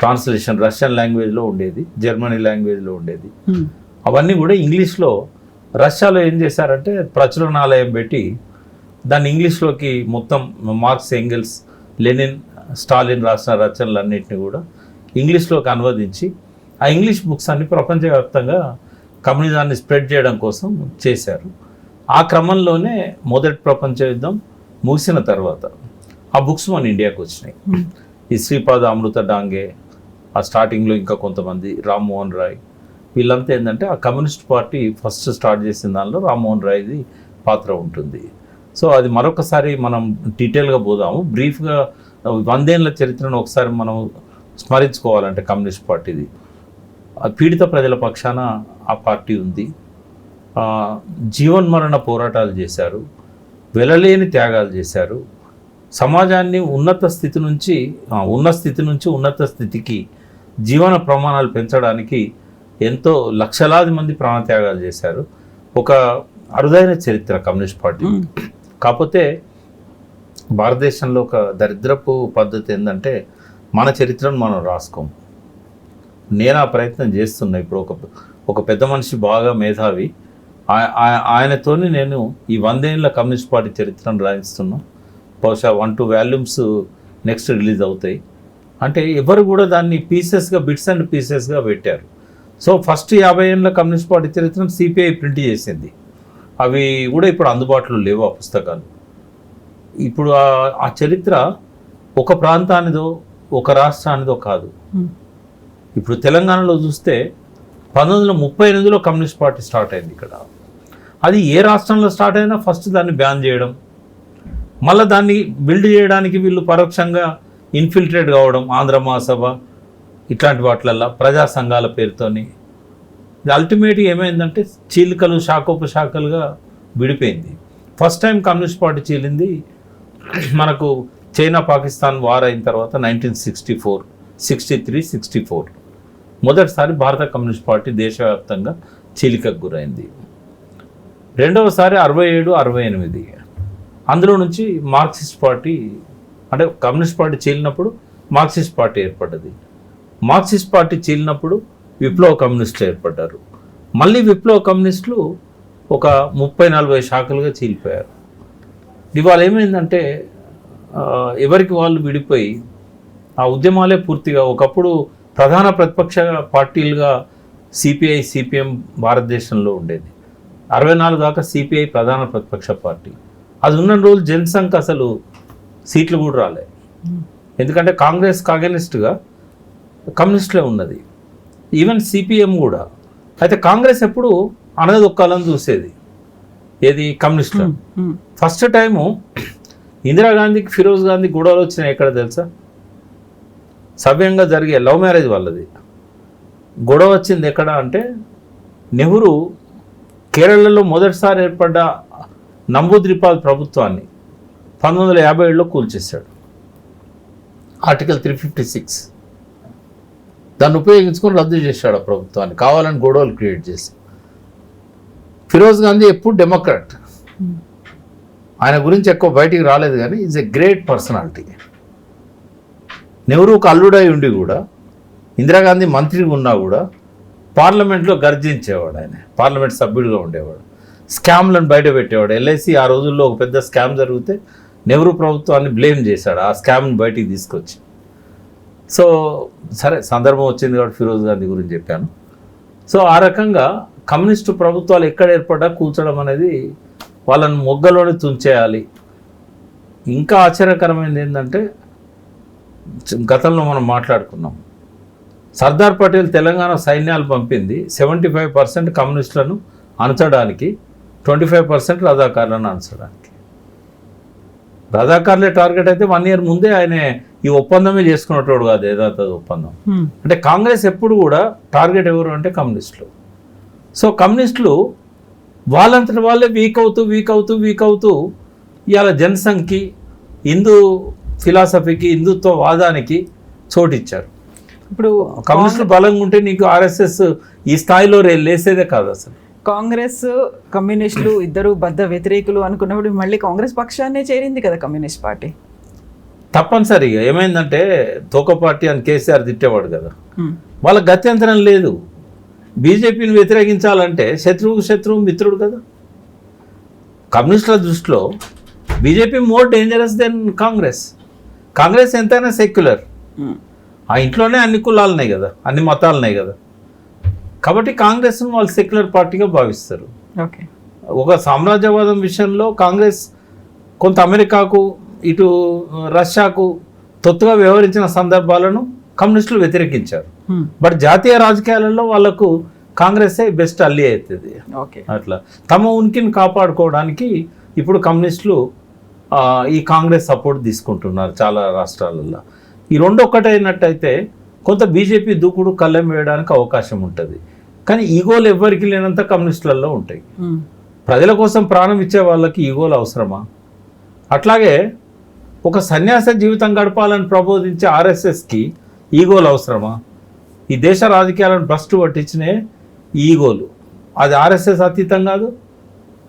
ట్రాన్స్లేషన్ రష్యన్ లాంగ్వేజ్లో ఉండేది, జర్మనీ లాంగ్వేజ్లో ఉండేది. అవన్నీ కూడా ఇంగ్లీష్లో, రష్యాలో ఏం చేశారంటే ప్రచురణాలయం పెట్టి దాన్ని ఇంగ్లీష్లోకి మొత్తం మార్క్స్, ఎంగెల్స్, లెనిన్, స్టాలిన్ రాసిన రచనలన్నింటినీ కూడా ఇంగ్లీష్లోకి అనువదించి ఆ ఇంగ్లీష్ బుక్స్ అన్ని ప్రపంచవ్యాప్తంగా కమ్యూనిజాన్ని స్ప్రెడ్ చేయడం కోసం చేశారు. ఆ క్రమంలోనే మొదటి ప్రపంచ యుద్ధం ముగిసిన తర్వాత ఆ బుక్స్ మన ఇండియాకి వచ్చినాయి. ఈ శ్రీపాద అమృత డాంగే, ఆ స్టార్టింగ్లో ఇంకా కొంతమంది, రామ్మోహన్ రాయ్, వీళ్ళంతా ఏంటంటే ఆ కమ్యూనిస్ట్ పార్టీ ఫస్ట్ స్టార్ట్ చేసిన దానిలో రామ్మోహన్ రాయ్ది పాత్ర ఉంటుంది. సో అది మరొకసారి మనం డీటెయిల్గా పోదాము. బ్రీఫ్గా 100 ఏళ్ల చరిత్రను ఒకసారి మనం స్మరించుకోవాలంటే కమ్యూనిస్ట్ పార్టీది పీడిత ప్రజల పక్షాన ఆ పార్టీ ఉంది. జీవన్మరణ పోరాటాలు చేశారు, వెలలేని త్యాగాలు చేశారు. సమాజాన్ని ఉన్న స్థితి నుంచి ఉన్నత స్థితికి జీవన ప్రమాణాలు పెంచడానికి ఎంతో లక్షలాది మంది ప్రాణత్యాగాలు చేశారు. ఒక అరుదైన చరిత్ర కమ్యూనిస్ట్ పార్టీ. కాకపోతే భారతదేశంలో ఒక దరిద్రపు పద్ధతి ఏంటంటే మన చరిత్రను మనం రాసుకోం. నేను ఆ ప్రయత్నం చేస్తున్నా. ఇప్పుడు ఒక పెద్ద మనిషి, బాగా మేధావి, ఆయనతోని నేను ఈ 100 ఏళ్ల కమ్యూనిస్ట్ పార్టీ చరిత్రను రాయిస్తున్నా. బహుశా 1-2 వాల్యూమ్స్ నెక్స్ట్ రిలీజ్ అవుతాయి. అంటే ఎవరు కూడా దాన్ని పీసెస్గా, బిట్స్ అండ్ పీసెస్గా పెట్టారు. సో ఫస్ట్ 50 ఏళ్ల కమ్యూనిస్ట్ పార్టీ చరిత్రను సిపిఐ ప్రింట్ చేసింది. అవి కూడా ఇప్పుడు అందుబాటులో లేవు ఆ పుస్తకాలు. ఇప్పుడు ఆ చరిత్ర ఒక ప్రాంతానిదో, ఒక రాష్ట్రానిదో కాదు. ఇప్పుడు తెలంగాణలో చూస్తే 1938లో కమ్యూనిస్ట్ పార్టీ స్టార్ట్ అయింది ఇక్కడ. అది ఏ రాష్ట్రంలో స్టార్ట్ అయినా ఫస్ట్ దాన్ని బ్యాన్ చేయడం, మళ్ళీ దాన్ని బిల్డ్ చేయడానికి వీళ్ళు పరోక్షంగా ఇన్ఫిల్ట్రేట్ కావడం, ఆంధ్ర మహాసభ ఇట్లాంటి వాటిలల్లో ప్రజా సంఘాల పేరుతోని. ఇది అల్టిమేట్గా ఏమైందంటే చీలికలు శాఖోపశాఖలుగా విడిపోయింది. ఫస్ట్ టైం కమ్యూనిస్ట్ పార్టీ చీలింది మనకు చైనా పాకిస్తాన్ వార్ అయిన తర్వాత 1964, 63, 64 మొదటిసారి భారత కమ్యూనిస్ట్ పార్టీ దేశవ్యాప్తంగా చీలికకు గురైంది. రెండవసారి 67, 68 అందులో నుంచి మార్క్సిస్ట్ పార్టీ, అంటే కమ్యూనిస్ట్ పార్టీ చీలినప్పుడు మార్క్సిస్ట్ పార్టీ ఏర్పడ్డది. మార్క్సిస్ట్ పార్టీ చీలినప్పుడు విప్లవ కమ్యూనిస్టులు ఏర్పడ్డారు. మళ్ళీ విప్లవ కమ్యూనిస్టులు ఒక 30-40 శాఖలుగా చీలిపోయారు. ఇవాళ ఏమైందంటే ఎవరికి వాళ్ళు విడిపోయి ఆ ఉద్యమాలే పూర్తిగా, ఒకప్పుడు ప్రధాన ప్రతిపక్ష పార్టీలుగా సిపిఐ, సిపిఎం భారతదేశంలో ఉండేది. 64 దాకా సిపిఐ ప్రధాన ప్రతిపక్ష పార్టీ. అది ఉన్న రోజు జనసంఘ్ అసలు సీట్లు కూడా రాలే, ఎందుకంటే కాంగ్రెస్కి అగెనిస్ట్గా కమ్యూనిస్టులే ఉన్నది, ఈవెన్ సిపిఎం కూడా. అయితే కాంగ్రెస్ ఎప్పుడు అనగదొక్కాలని చూసేది, ఏది కమ్యూనిస్టులు. ఫస్ట్ టైము ఇందిరాగాంధీకి ఫిరోజ్ గాంధీ గొడవలు వచ్చినాయి ఎక్కడ తెలుసా? సవ్యంగా జరిగే లవ్ మ్యారేజ్ వాళ్ళది గొడవ వచ్చింది ఎక్కడ అంటే, నెహ్రూ కేరళలో మొదటిసారి ఏర్పడ్డ నంబూద్రిపాల్ ప్రభుత్వాన్ని 1957లో కూల్చేశాడు. ఆర్టికల్ 356 దాన్ని ఉపయోగించుకొని రద్దు చేశాడు ఆ ప్రభుత్వాన్ని, కావాలని గొడవలు క్రియేట్ చేసి. ఫిరోజ్ గాంధీ ఎప్పుడు డెమోక్రాట్, ఆయన గురించి ఎక్కువ బయటికి రాలేదు, కానీ ఈజ్ ఎ గ్రేట్ పర్సనాలిటీ. నెహ్రూకు అల్లుడై ఉండి కూడా, ఇందిరాగాంధీ మంత్రిగా ఉన్నా కూడా పార్లమెంట్లో గర్జించేవాడు. ఆయన పార్లమెంట్ సభ్యుడిగా ఉండేవాడు, స్కామ్లను బయట పెట్టేవాడు. ఎల్ఐసి ఆ రోజుల్లో ఒక పెద్ద స్కామ్ జరిగితే నెహ్రూ ప్రభుత్వాన్ని బ్లేమ్ చేశాడు, ఆ స్కామ్ని బయటికి తీసుకొచ్చి. సో సరే, సందర్భం వచ్చింది కాబట్టి ఫిరోజ్ గాంధీ గురించి చెప్పాను. సో ఆ రకంగా కమ్యూనిస్టు ప్రభుత్వాలు ఎక్కడ ఏర్పడ్డా కూల్చడం అనేది, వాళ్ళని మొగ్గలోనే తుంచేయాలి. ఇంకా ఆశ్చర్యకరమైనది ఏంటంటే, గతంలో మనం మాట్లాడుకున్నాం, సర్దార్ పటేల్ తెలంగాణ సైన్యాలు పంపింది 75% కమ్యూనిస్టులను అణచడానికి, 25% రజాకారులను అణచడానికి. రజాకారులే టార్గెట్ అయితే 1 year ముందే ఆయన ఈ ఒప్పందమే చేసుకున్నట్టు కాదు, ఏదైతే ఒప్పందం. అంటే కాంగ్రెస్ ఎప్పుడు కూడా టార్గెట్ ఎవరు అంటే కమ్యూనిస్టులు. సో కమ్యూనిస్టులు వాళ్ళంతటి వాళ్ళే వీక్ అవుతూ ఇవాళ జనసంఘ్కి, హిందూ ఫిలాసఫీకి, హిందుత్వ వాదానికి చోటిచ్చారు. ఇప్పుడు కమ్యూనిస్టులు బలంగా ఉంటే నీకు ఆర్ఎస్ఎస్ ఈ స్థాయిలో లేసేదే కాదు అసలు. కాంగ్రెస్ కమ్యూనిస్టులు ఇద్దరు బద్ద వ్యతిరేకులు అనుకున్నప్పుడు మళ్ళీ కాంగ్రెస్ పక్షాన్నే చేరింది కదా కమ్యూనిస్ట్ పార్టీ. తప్పనిసరిగా ఏమైందంటే, తోక పార్టీ అని కేసీఆర్ తిట్టేవాడు కదా, వాళ్ళ గత్యంతరం లేదు. బీజేపీని వ్యతిరేకించాలంటే శత్రువు మిత్రుడు కదా. కమ్యూనిస్టుల దృష్టిలో BJP more dangerous than Congress. Congress ఎంతైనా సెక్యులర్, ఆ ఇంట్లోనే అన్ని కులాలు ఉన్నాయి కదా, అన్ని మతాలు ఉన్నాయి కదా, కాబట్టి కాంగ్రెస్ను వాళ్ళు సెక్యులర్ పార్టీగా భావిస్తారు. ఓకే, ఒక సామ్రాజ్యవాదం విషయంలో కాంగ్రెస్ కొంత అమెరికాకు, ఇటు రష్యాకు తొత్తుగా వ్యవహరించిన సందర్భాలను కమ్యూనిస్టులు వ్యతిరేకించారు. బట్ జాతీయ రాజకీయాలలో వాళ్ళకు కాంగ్రెసే బెస్ట్ అల్లీ అవుతుంది. అట్లా తమ ఉనికిని కాపాడుకోవడానికి ఇప్పుడు కమ్యూనిస్టులు ఈ కాంగ్రెస్ సపోర్ట్ తీసుకుంటున్నారు చాలా రాష్ట్రాలలో. ఈ రెండు ఒక్కటైనట్టయితే కొంత బీజేపీ దూకుడు కళ్ళెం వేయడానికి అవకాశం ఉంటుంది. కానీ ఈగోలు ఎవ్వరికి లేనంత కమ్యూనిస్టులలో ఉంటాయి. ప్రజల కోసం ప్రాణం ఇచ్చే వాళ్ళకి ఈగోలు అవసరమా? అట్లాగే ఒక సన్యాస జీవితం గడపాలని ప్రబోధించే ఆర్ఎస్ఎస్కి ఈగోలు అవసరమా? ఈ దేశ రాజకీయాలను భ్రష్టు పట్టించినే ఈగోలు. అది ఆర్ఎస్ఎస్ అతీతం కాదు,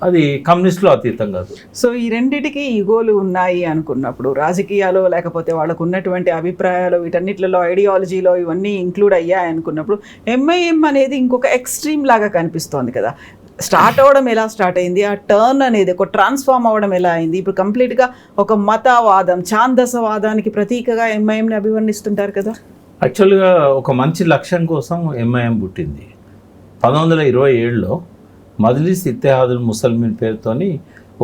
అది కమ్యూనిస్టులు అతీతం కాదు. సో ఈ రెండిటికి ఈగోలు ఉన్నాయి అనుకున్నప్పుడు, రాజకీయాలు లేకపోతే వాళ్ళకు ఉన్నటువంటి అభిప్రాయాలు, వీటన్నిటిలో ఐడియాలజీలో ఇవన్నీ ఇంక్లూడ్ అయ్యాయి అనుకున్నప్పుడు, ఎంఐఎం అనేది ఇంకొక ఎక్స్ట్రీమ్ లాగా కనిపిస్తోంది కదా. స్టార్ట్ అవ్వడం ఎలా స్టార్ట్ అయింది, ఆ టర్న్ అనేది ఒక ట్రాన్స్ఫార్మ్ అవ్వడం ఎలా అయింది, ఇప్పుడు కంప్లీట్గా ఒక మతవాదం, ఛాందసవాదానికి ప్రతీకగా ఎంఐఎంని అభివర్ణిస్తుంటారు కదా. యాక్చువల్గా ఒక మంచి లక్ష్యం కోసం ఎంఐఎం పుట్టింది. 1927లో మజ్లిస్ ఇత్తెహాదుల్ ముసల్మిన్ పేరుతోని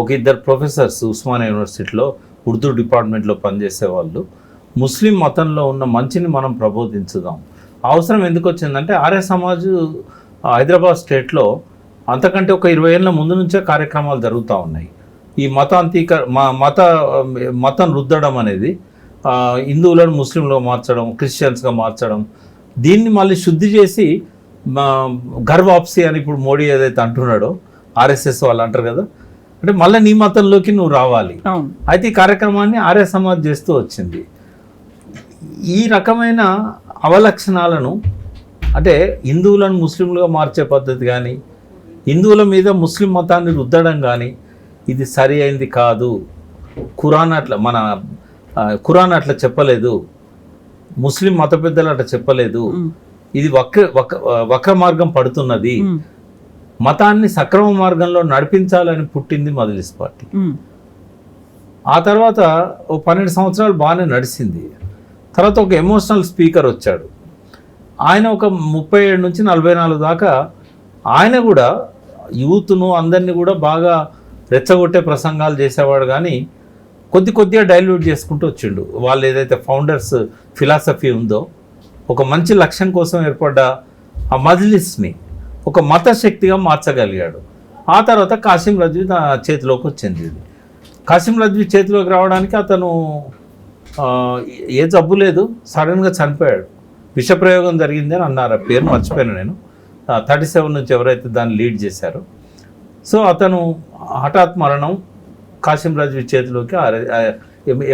ఒక ఇద్దరు ప్రొఫెసర్స్ ఉస్మానియా యూనివర్సిటీలో ఉర్దూ డిపార్ట్మెంట్లో పనిచేసే వాళ్ళు, ముస్లిం మతంలో ఉన్న మంచిని మనం ప్రబోధించుదాం. అవసరం ఎందుకు వచ్చిందంటే, ఆర్య సమాజ్ హైదరాబాద్ స్టేట్లో అంతకంటే ఒక 20 ఏళ్ళ ముందు నుంచే కార్యక్రమాలు జరుగుతూ ఉన్నాయి. ఈ మతం రుద్దడం అనేది హిందువులను ముస్లింలుగా మార్చడం, క్రిస్టియన్స్గా మార్చడం, దీన్ని మళ్ళీ శుద్ధి చేసి ఘర్ వాపసీ అని ఇప్పుడు మోడీ ఏదైతే అంటున్నాడో, ఆర్ఎస్ఎస్ వాళ్ళు అంటారు కదా, అంటే మళ్ళీ నీ మతంలోకి నువ్వు రావాలి. అయితే ఈ కార్యక్రమాన్ని ఆర్య సమాజ్ చేస్తూ వచ్చింది. ఈ రకమైన అవలక్షణాలను, అంటే హిందువులను ముస్లింలుగా మార్చే పద్ధతి కానీ, హిందువుల మీద ముస్లిం మతాన్ని రుద్దడం కానీ, ఇది సరి అయింది కాదు. ఖురాన్ అట్లా చెప్పలేదు, ముస్లిం మత పెద్దలు అట్లా చెప్పలేదు. ఇది వక్ర మార్గం పడుతున్నది. మతాన్ని సక్రమ మార్గంలో నడిపించాలని పుట్టింది మజ్లిస్ పార్టీ. ఆ తర్వాత ఓ 12 సంవత్సరాలు బాగానే నడిచింది. తర్వాత ఒక ఎమోషనల్ స్పీకర్ వచ్చాడు. ఆయన ఒక 37 నుంచి 44 దాకా ఆయన కూడా యూత్ను అందరినీ కూడా బాగా రెచ్చగొట్టే ప్రసంగాలు చేసేవాడు, కానీ కొద్దిగా డైల్యూట్ చేసుకుంటూ వచ్చిండు. వాళ్ళు ఏదైతే ఫౌండర్స్ ఫిలాసఫీ ఉందో, ఒక మంచి లక్ష్యం కోసం ఏర్పడ్డ ఆ మజ్లిస్ని ఒక మత శక్తిగా మార్చగలిగాడు. ఆ తర్వాత కాసిం రజ్వీ చేతిలోకి వచ్చింది. కాసిం రజ్వీ చేతిలోకి రావడానికి అతను ఏ జబ్బు లేదు, సడన్గా చనిపోయాడు. విషప్రయోగం జరిగింది అని అన్నారు. ఆ పేరు మర్చిపోయాను నేను. 37 నుంచి ఎవరైతే దాన్ని లీడ్ చేశారో, సో అతను హఠాత్ మరణం. కాసిం రజ్వీ చేతిలోకి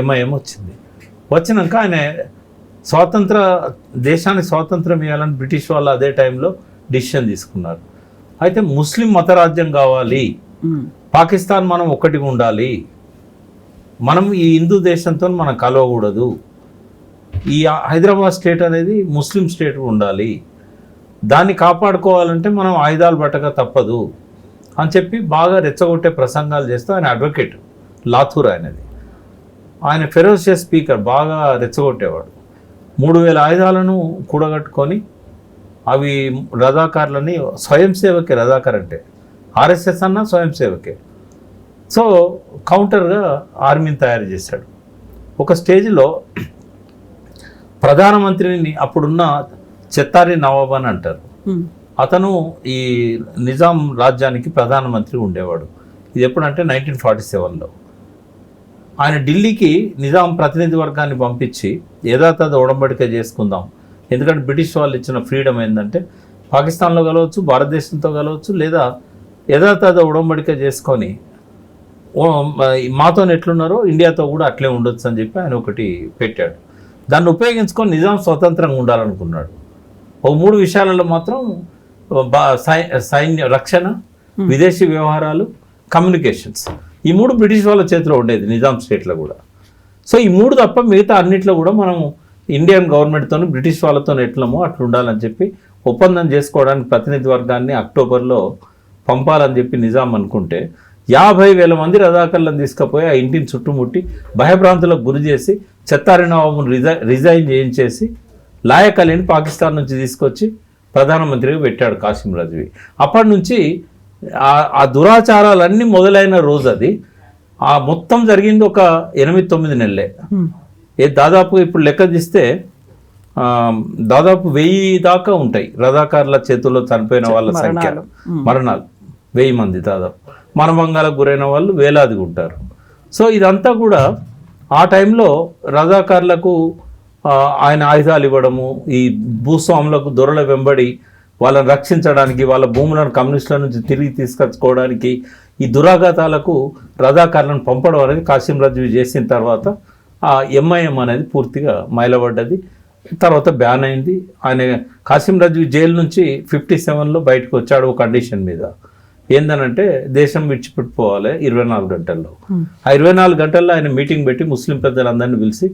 ఎంఐఎం వచ్చింది. వచ్చినాక ఆయన దేశానికి స్వాతంత్రం ఇవ్వాలని బ్రిటిష్ వాళ్ళు అదే టైంలో డిసిషన్ తీసుకున్నారు. అయితే ముస్లిం మతరాజ్యం కావాలి, పాకిస్తాన్ మనం ఒక్కటిగా ఉండాలి, మనం ఈ హిందూ దేశంతో మనం కలవకూడదు, ఈ హైదరాబాద్ స్టేట్ అనేది ముస్లిం స్టేట్ ఉండాలి, దాన్ని కాపాడుకోవాలంటే మనం ఆయుధాలు పట్టక తప్పదు అని చెప్పి బాగా రెచ్చగొట్టే ప్రసంగాలు చేస్తూ ఆయన అడ్వకేట్ లాథూర్ ఆయనది. ఆయన ఫెరోషియస్ స్పీకర్, బాగా రెచ్చగొట్టేవాడు. 3000 ఆయుధాలను కూడగట్టుకొని అవి రజాకార్లని, స్వయం సేవకే రజాకార్ అంటే, ఆర్ఎస్ఎస్ అన్న స్వయం సేవకే. సో కౌంటర్గా ఆర్మీని తయారు చేశాడు. ఒక స్టేజ్లో ప్రధానమంత్రిని, అప్పుడున్న చెత్తారి నవాబ్ అని అంటారు, అతను ఈ నిజాం రాజ్యానికి ప్రధానమంత్రి ఉండేవాడు. ఇది ఎప్పుడంటే 1947లో. ఆయన ఢిల్లీకి నిజాం ప్రతినిధి వర్గాన్ని పంపించి యథాతథ ఉడంబడిక చేసుకుందాం, ఎందుకంటే బ్రిటిష్ వాళ్ళు ఇచ్చిన ఫ్రీడమ్ ఏంటంటే పాకిస్తాన్లో కలవచ్చు, భారతదేశంతో కలవచ్చు, లేదా యథాతథ ఉడంబడిక చేసుకొని మాతో ఎట్లున్నారో ఇండియాతో కూడా అట్లే ఉండొచ్చు అని చెప్పి ఆయన ఒకటి పెట్టాడు. దాన్ని ఉపయోగించుకొని నిజాం స్వతంత్రంగా ఉండాలనుకున్నాడు. ఓ 3 విషయాలలో మాత్రం సైన్య రక్షణ, విదేశీ వ్యవహారాలు, కమ్యూనికేషన్స్, ఈ 3 బ్రిటిష్ వాళ్ళ చేతిలో ఉండేది నిజాం స్టేట్లో కూడా. సో ఈ 3 తప్ప మిగతా అన్నిట్లో కూడా మనం ఇండియన్ గవర్నమెంట్తో బ్రిటిష్ వాళ్ళతో ఎట్లమో అట్లా ఉండాలని చెప్పి ఒప్పందం చేసుకోవడానికి ప్రతినిధి వర్గాన్ని అక్టోబర్లో పంపాలని చెప్పి నిజాం అనుకుంటే 50,000 మంది రజాకర్లను తీసుకుపోయి ఆ ఇంటిని చుట్టుముట్టి భయభ్రాంతులకు గురి చేసి చెత్తారి నవాబును రిజైన్ చేయించేసి లాయక్ అలీని పాకిస్తాన్ నుంచి తీసుకొచ్చి ప్రధానమంత్రిగా పెట్టాడు కాసిం రజ్వీ. అప్పటి నుంచి ఆ దురాచారాలన్నీ మొదలైన రోజు అది. ఆ మొత్తం జరిగింది ఒక 8-9 నెలలే. దాదాపు ఇప్పుడు లెక్క తీస్తే దాదాపు 1000 దాకా ఉంటాయి రజాకార్ల చేతుల్లో చనిపోయిన వాళ్ళ సంఖ్య, మరణాలు 1000 మంది దాదాపు. మనభంగాలకు గురైన వాళ్ళు వేలాదిగా ఉంటారు. సో ఇదంతా కూడా ఆ టైంలో రజాకార్లకు ఆయన ఆయుధాలు ఇవ్వడము, ఈ భూస్వాములకు దొరల వెంబడి వాళ్ళని రక్షించడానికి, వాళ్ళ భూములను కమ్యూనిస్టుల నుంచి తిరిగి తీసుకొచ్చుకోవడానికి ఈ దురాఘాతాలకు రజాకార్లను పంపడం అనేది కాసిం రజ్వీ చేసిన తర్వాత ఆ ఎంఐఎం అనేది పూర్తిగా మైలబడ్డది. తర్వాత బ్యాన్ అయింది. ఆయన కాసిం రజ్వీ జైలు నుంచి 57లో బయటకు వచ్చాడు ఒక కండిషన్ మీద. ఏందనంటే దేశం విడిచిపెట్టుకోవాలి 24 గంటల్లో. ఆ 24 గంటల్లో ఆయన మీటింగ్ పెట్టి ముస్లిం పెద్దలందరినీ పిలిచి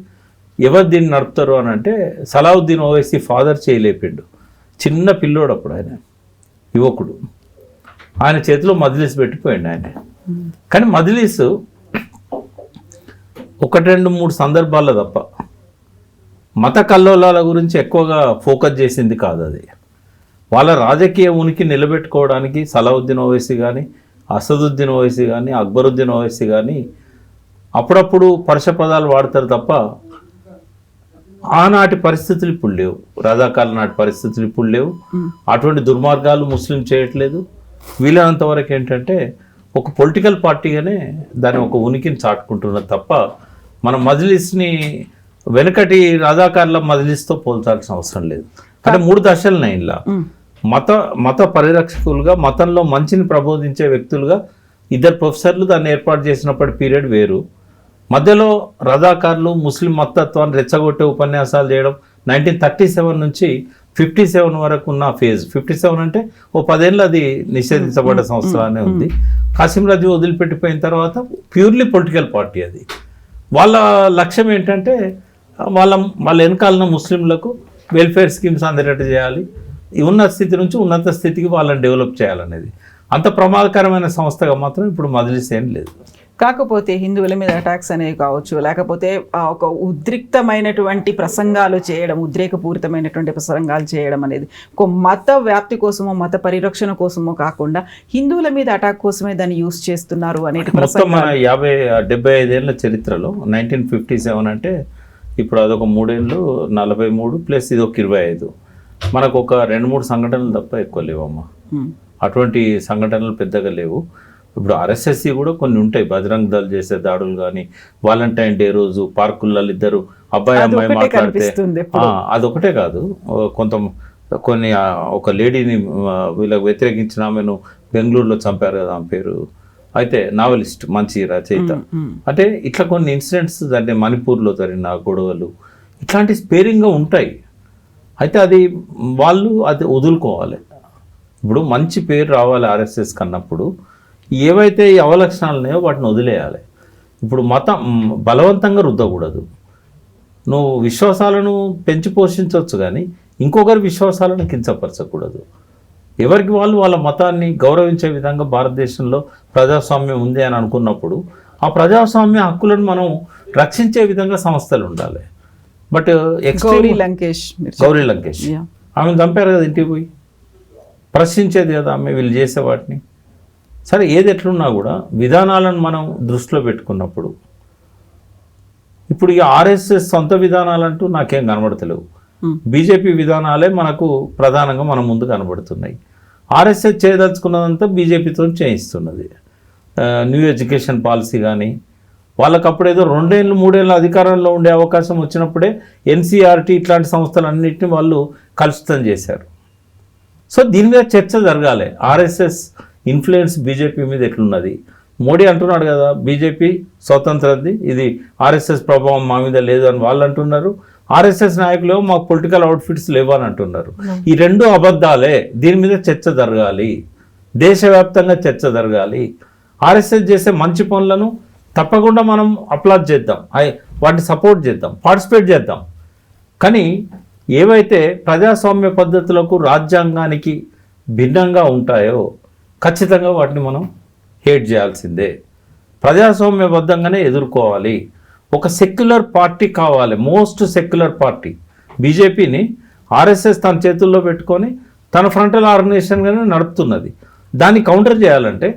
ఎవరు దీన్ని నడుపుతారు అని అంటే సలావుద్దీన్ ఓవైసీ ఫాదర్ చేయలేపిండు. చిన్న పిల్లోడు అప్పుడు, ఆయన యువకుడు. ఆయన చేతిలో మజ్లిస్ పెట్టిపోయిండు ఆయన. కానీ మజ్లిస్ 1-2-3 సందర్భాల్లో తప్ప మత కల్లోలాల గురించి ఎక్కువగా ఫోకస్ చేసింది కాదు. అది వాళ్ళ రాజకీయ ఉనికి నిలబెట్టుకోవడానికి సలావుద్దీన్ ఓవైసీ కానీ, అసదుద్దీన్ ఓవైసీ కానీ, అక్బరుద్దీన్ ఓవైసీ కానీ అప్పుడప్పుడు పరుష పదాలు వాడతారు తప్ప ఆనాటి పరిస్థితులు ఇప్పుడు లేవు, రజాకాల నాటి పరిస్థితులు ఇప్పుడు లేవు. అటువంటి దుర్మార్గాలు ముస్లిం చేయట్లేదు. వీలైనంత వరకు ఏంటంటే ఒక పొలిటికల్ పార్టీగానే దాని ఒక ఉనికిని చాటుకుంటున్నది తప్ప మన మజ్లిస్ని వెనకటి రజాకారుల మజ్లిస్తో పోల్చాల్సిన అవసరం లేదు. అంటే 3 దశలు ఇలా మత పరిరక్షకులుగా, మతంలో మంచిని ప్రబోధించే వ్యక్తులుగా 2 ప్రొఫెసర్లు దాన్ని ఏర్పాటు చేసినప్పటి పీరియడ్ వేరు. మధ్యలో రజాకారులు ముస్లిం మతత్వాన్ని రెచ్చగొట్టే ఉపన్యాసాలు చేయడం 1937 నుంచి 57 వరకు ఉన్న ఫేజ్. 57 అంటే ఓ 10 ఏళ్ళు అది నిషేధించబడ్డ సంవత్సరానే ఉంది. కాసిం రాజు వదిలిపెట్టిపోయిన తర్వాత ప్యూర్లీ పొలిటికల్ పార్టీ అది. వాళ్ళ లక్ష్యం ఏంటంటే వాళ్ళ వెనకాలన్న ముస్లింలకు వెల్ఫేర్ స్కీమ్స్ అందేటట్టు చేయాలి, ఉన్న స్థితి నుంచి ఉన్నత స్థితికి వాళ్ళని డెవలప్ చేయాలనేది. అంత ప్రమాదకరమైన సంస్థగా మాత్రం ఇప్పుడు మజ్లిస్ ఏం లేదు. కాకపోతే హిందువుల మీద అటాక్స్ అనేవి కావచ్చు, లేకపోతే ఒక ఉద్రిక్తమైనటువంటి ప్రసంగాలు చేయడం, ఉద్రేకపూరితమైనటువంటి ప్రసంగాలు చేయడం అనేది ఒక మత వ్యాప్తి కోసమో మత పరిరక్షణ కోసమో కాకుండా హిందువుల మీద అటాక్ కోసమే దాన్ని యూజ్ చేస్తున్నారు అనేది మొత్తం మన 75 ఏళ్ళ చరిత్రలో 1957 అంటే ఇప్పుడు అదొక 3 ఏళ్ళు, 43 ప్లస్ ఇది ఒక 25. మనకు ఒక 2-3 సంఘటనలు తప్ప ఎక్కువ లేవమ్మా. అటువంటి సంఘటనలు పెద్దగా లేవు. ఇప్పుడు ఆర్ఎస్ఎస్సి కూడా కొన్ని ఉంటాయి, బజరంగ్ దళ్ చేసే దాడులు కానీ, వాలంటైన్ డే రోజు పార్కుల్లో ఇద్దరు అబ్బాయి అమ్మాయి మాట్లాడితే అదొకటే కాదు. కొన్ని ఒక లేడీని వీళ్ళకి వ్యతిరేకించిన ఆమెను బెంగళూరులో చంపారు కదా, ఆమె పేరు అయితే నావెలిస్ట్, మంచి రచయిత. అంటే ఇట్లా కొన్ని ఇన్సిడెంట్స్, అంటే మణిపూర్లో జరిగిన గొడవలు ఇట్లాంటి స్పేరింగ్గా ఉంటాయి. అయితే అది వాళ్ళు అది వదులుకోవాలి. ఇప్పుడు మంచి పేరు రావాలి ఆర్ఎస్ఎస్ కన్నప్పుడు ఏవైతే ఈ అవలక్షణాలు ఉన్నాయో వాటిని వదిలేయాలి. ఇప్పుడు మతం బలవంతంగా రుద్దకూడదు. నువ్వు విశ్వాసాలను పెంచి పోషించవచ్చు కానీ ఇంకొకరి విశ్వాసాలను కించపరచకూడదు. ఎవరికి వాళ్ళు వాళ్ళ మతాన్ని గౌరవించే విధంగా భారతదేశంలో ప్రజాస్వామ్యం ఉంది అని అనుకున్నప్పుడు ఆ ప్రజాస్వామ్య హక్కులను మనం రక్షించే విధంగా సంస్థలు ఉండాలి. బట్ గౌరీ లంకేష్ ఆమెను చంపారు కదా, ఇంటికి పోయి ప్రశ్నించేది కదా ఆమె వీళ్ళు చేసే వాటిని. సరే, ఏది ఎట్లున్నా కూడా విధానాలను మనం దృష్టిలో పెట్టుకున్నప్పుడు ఇప్పుడు ఈ ఆర్ఎస్ఎస్ సొంత విధానాలంటూ నాకేం కనబడతలేవు. బీజేపీ విధానాలే మనకు ప్రధానంగా మన ముందు కనబడుతున్నాయి. ఆర్ఎస్ఎస్ చేయదలుచుకున్నదంతా బీజేపీతో చేయిస్తున్నది. న్యూ ఎడ్యుకేషన్ పాలసీ కానీ, వాళ్ళకి అప్పుడేదో 2 ఏళ్ళు 3 ఏళ్ళు అధికారంలో ఉండే అవకాశం వచ్చినప్పుడే ఎన్సీఆర్టీ ఇట్లాంటి సంస్థలన్నింటినీ వాళ్ళు కలుషితం చేశారు. సో దీని మీద చర్చ జరగాలి. ఆర్ఎస్ఎస్ ఇన్ఫ్లుయెన్స్ బీజేపీ మీద ఎట్లున్నది? మోడీ అంటున్నాడు కదా, బీజేపీ స్వతంత్రది, ఇది ఆర్ఎస్ఎస్ ప్రభావం మా మీద లేదు అని వాళ్ళు అంటున్నారు. ఆర్ఎస్ఎస్ నాయకులు మాకు పొలిటికల్ అవుట్ఫిట్స్ లేవు అని అంటున్నారు. ఈ 2 అబద్ధాలే. దీని మీద చర్చ జరగాలి, దేశవ్యాప్తంగా చర్చ జరగాలి. ఆర్ఎస్ఎస్ చేసే మంచి పనులను తప్పకుండా మనం అప్లాడ్ చేద్దాం, వాటిని సపోర్ట్ చేద్దాం, పార్టిసిపేట్ చేద్దాం. కానీ ఏవైతే ప్రజాస్వామ్య పద్ధతులకు రాజ్యాంగానికి భిన్నంగా ఉంటాయో ఖచ్చితంగా వాటిని మనం హేట్ చేయాల్సిందే. ప్రజాస్వామ్యబద్ధంగానే ఎదుర్కోవాలి. ఒక సెక్యులర్ పార్టీ కావాలి, మోస్ట్ సెక్యులర్ పార్టీ. బీజేపీని ఆర్ఎస్ఎస్ తన చేతుల్లో పెట్టుకొని తన ఫ్రంటల్ ఆర్గనైజేషన్గానే నడుపుతున్నది. దాన్ని కౌంటర్ చేయాలంటే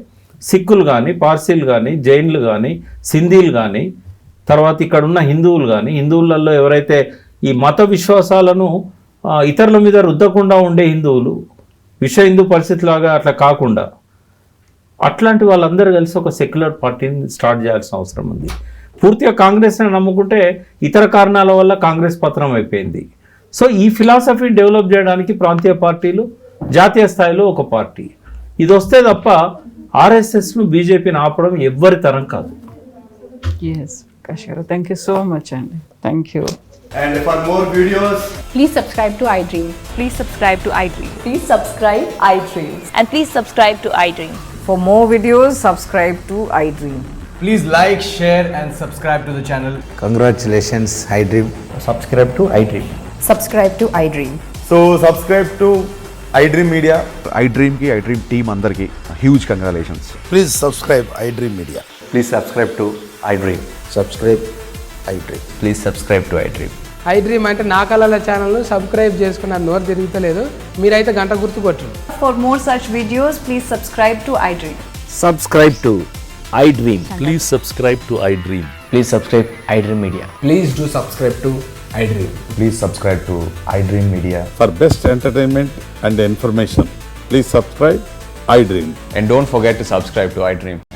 సిక్కులు కానీ, పార్సీలు కానీ, జైన్లు కానీ, సింధీలు కానీ, తర్వాత ఇక్కడ ఉన్న హిందువులు కానీ, హిందువులలో ఎవరైతే ఈ మత విశ్వాసాలను ఇతరుల మీద రుద్దకుండా ఉండే హిందువులు, విశ్వ హిందూ పరిస్థితి లాగా అట్లా కాకుండా అట్లాంటి వాళ్ళందరూ కలిసి ఒక సెక్యులర్ పార్టీని స్టార్ట్ చేయాల్సిన అవసరం ఉంది. పూర్తిగా కాంగ్రెస్ని నమ్ముకుంటే ఇతర కారణాల వల్ల కాంగ్రెస్ పతనం అయిపోయింది. సో ఈ ఫిలాసఫీని డెవలప్ చేయడానికి ప్రాంతీయ పార్టీలు, జాతీయ స్థాయిలో ఒక పార్టీ, ఇది వస్తే తప్ప ఆర్ఎస్ఎస్ను బీజేపీని ఆపడం ఎవ్వరి తరం కాదు. థ్యాంక్ యూ సో మచ్ అండి. Thank you. And for more videos, please subscribe to iDream. Please subscribe to iDream. Please subscribe iDream. And please subscribe to iDream. For more videos, subscribe to iDream. please like, share and subscribe to the channel. Congratulations, iDream. Subscribe to iDream. Subscribe to iDream. So subscribe to iDream Media. iDream ki iDream team andarki huge congratulations. Please subscribe iDream Media. Please subscribe to iDream. Subscribe iDream. Please subscribe to iDream. iDream అంటే నా కళల ఛానల్ను subscribe చేసుకున్న నోరు తిరుగుతలేదు, మీరైతే గంట గుర్తు కొట్టండి. For more such videos, please subscribe to iDream. Subscribe to iDream. Please subscribe to iDream. Please subscribe iDream Media. Please do subscribe to iDream. Please subscribe to iDream Media. For best entertainment and information, please subscribe iDream. And don't forget to subscribe to iDream.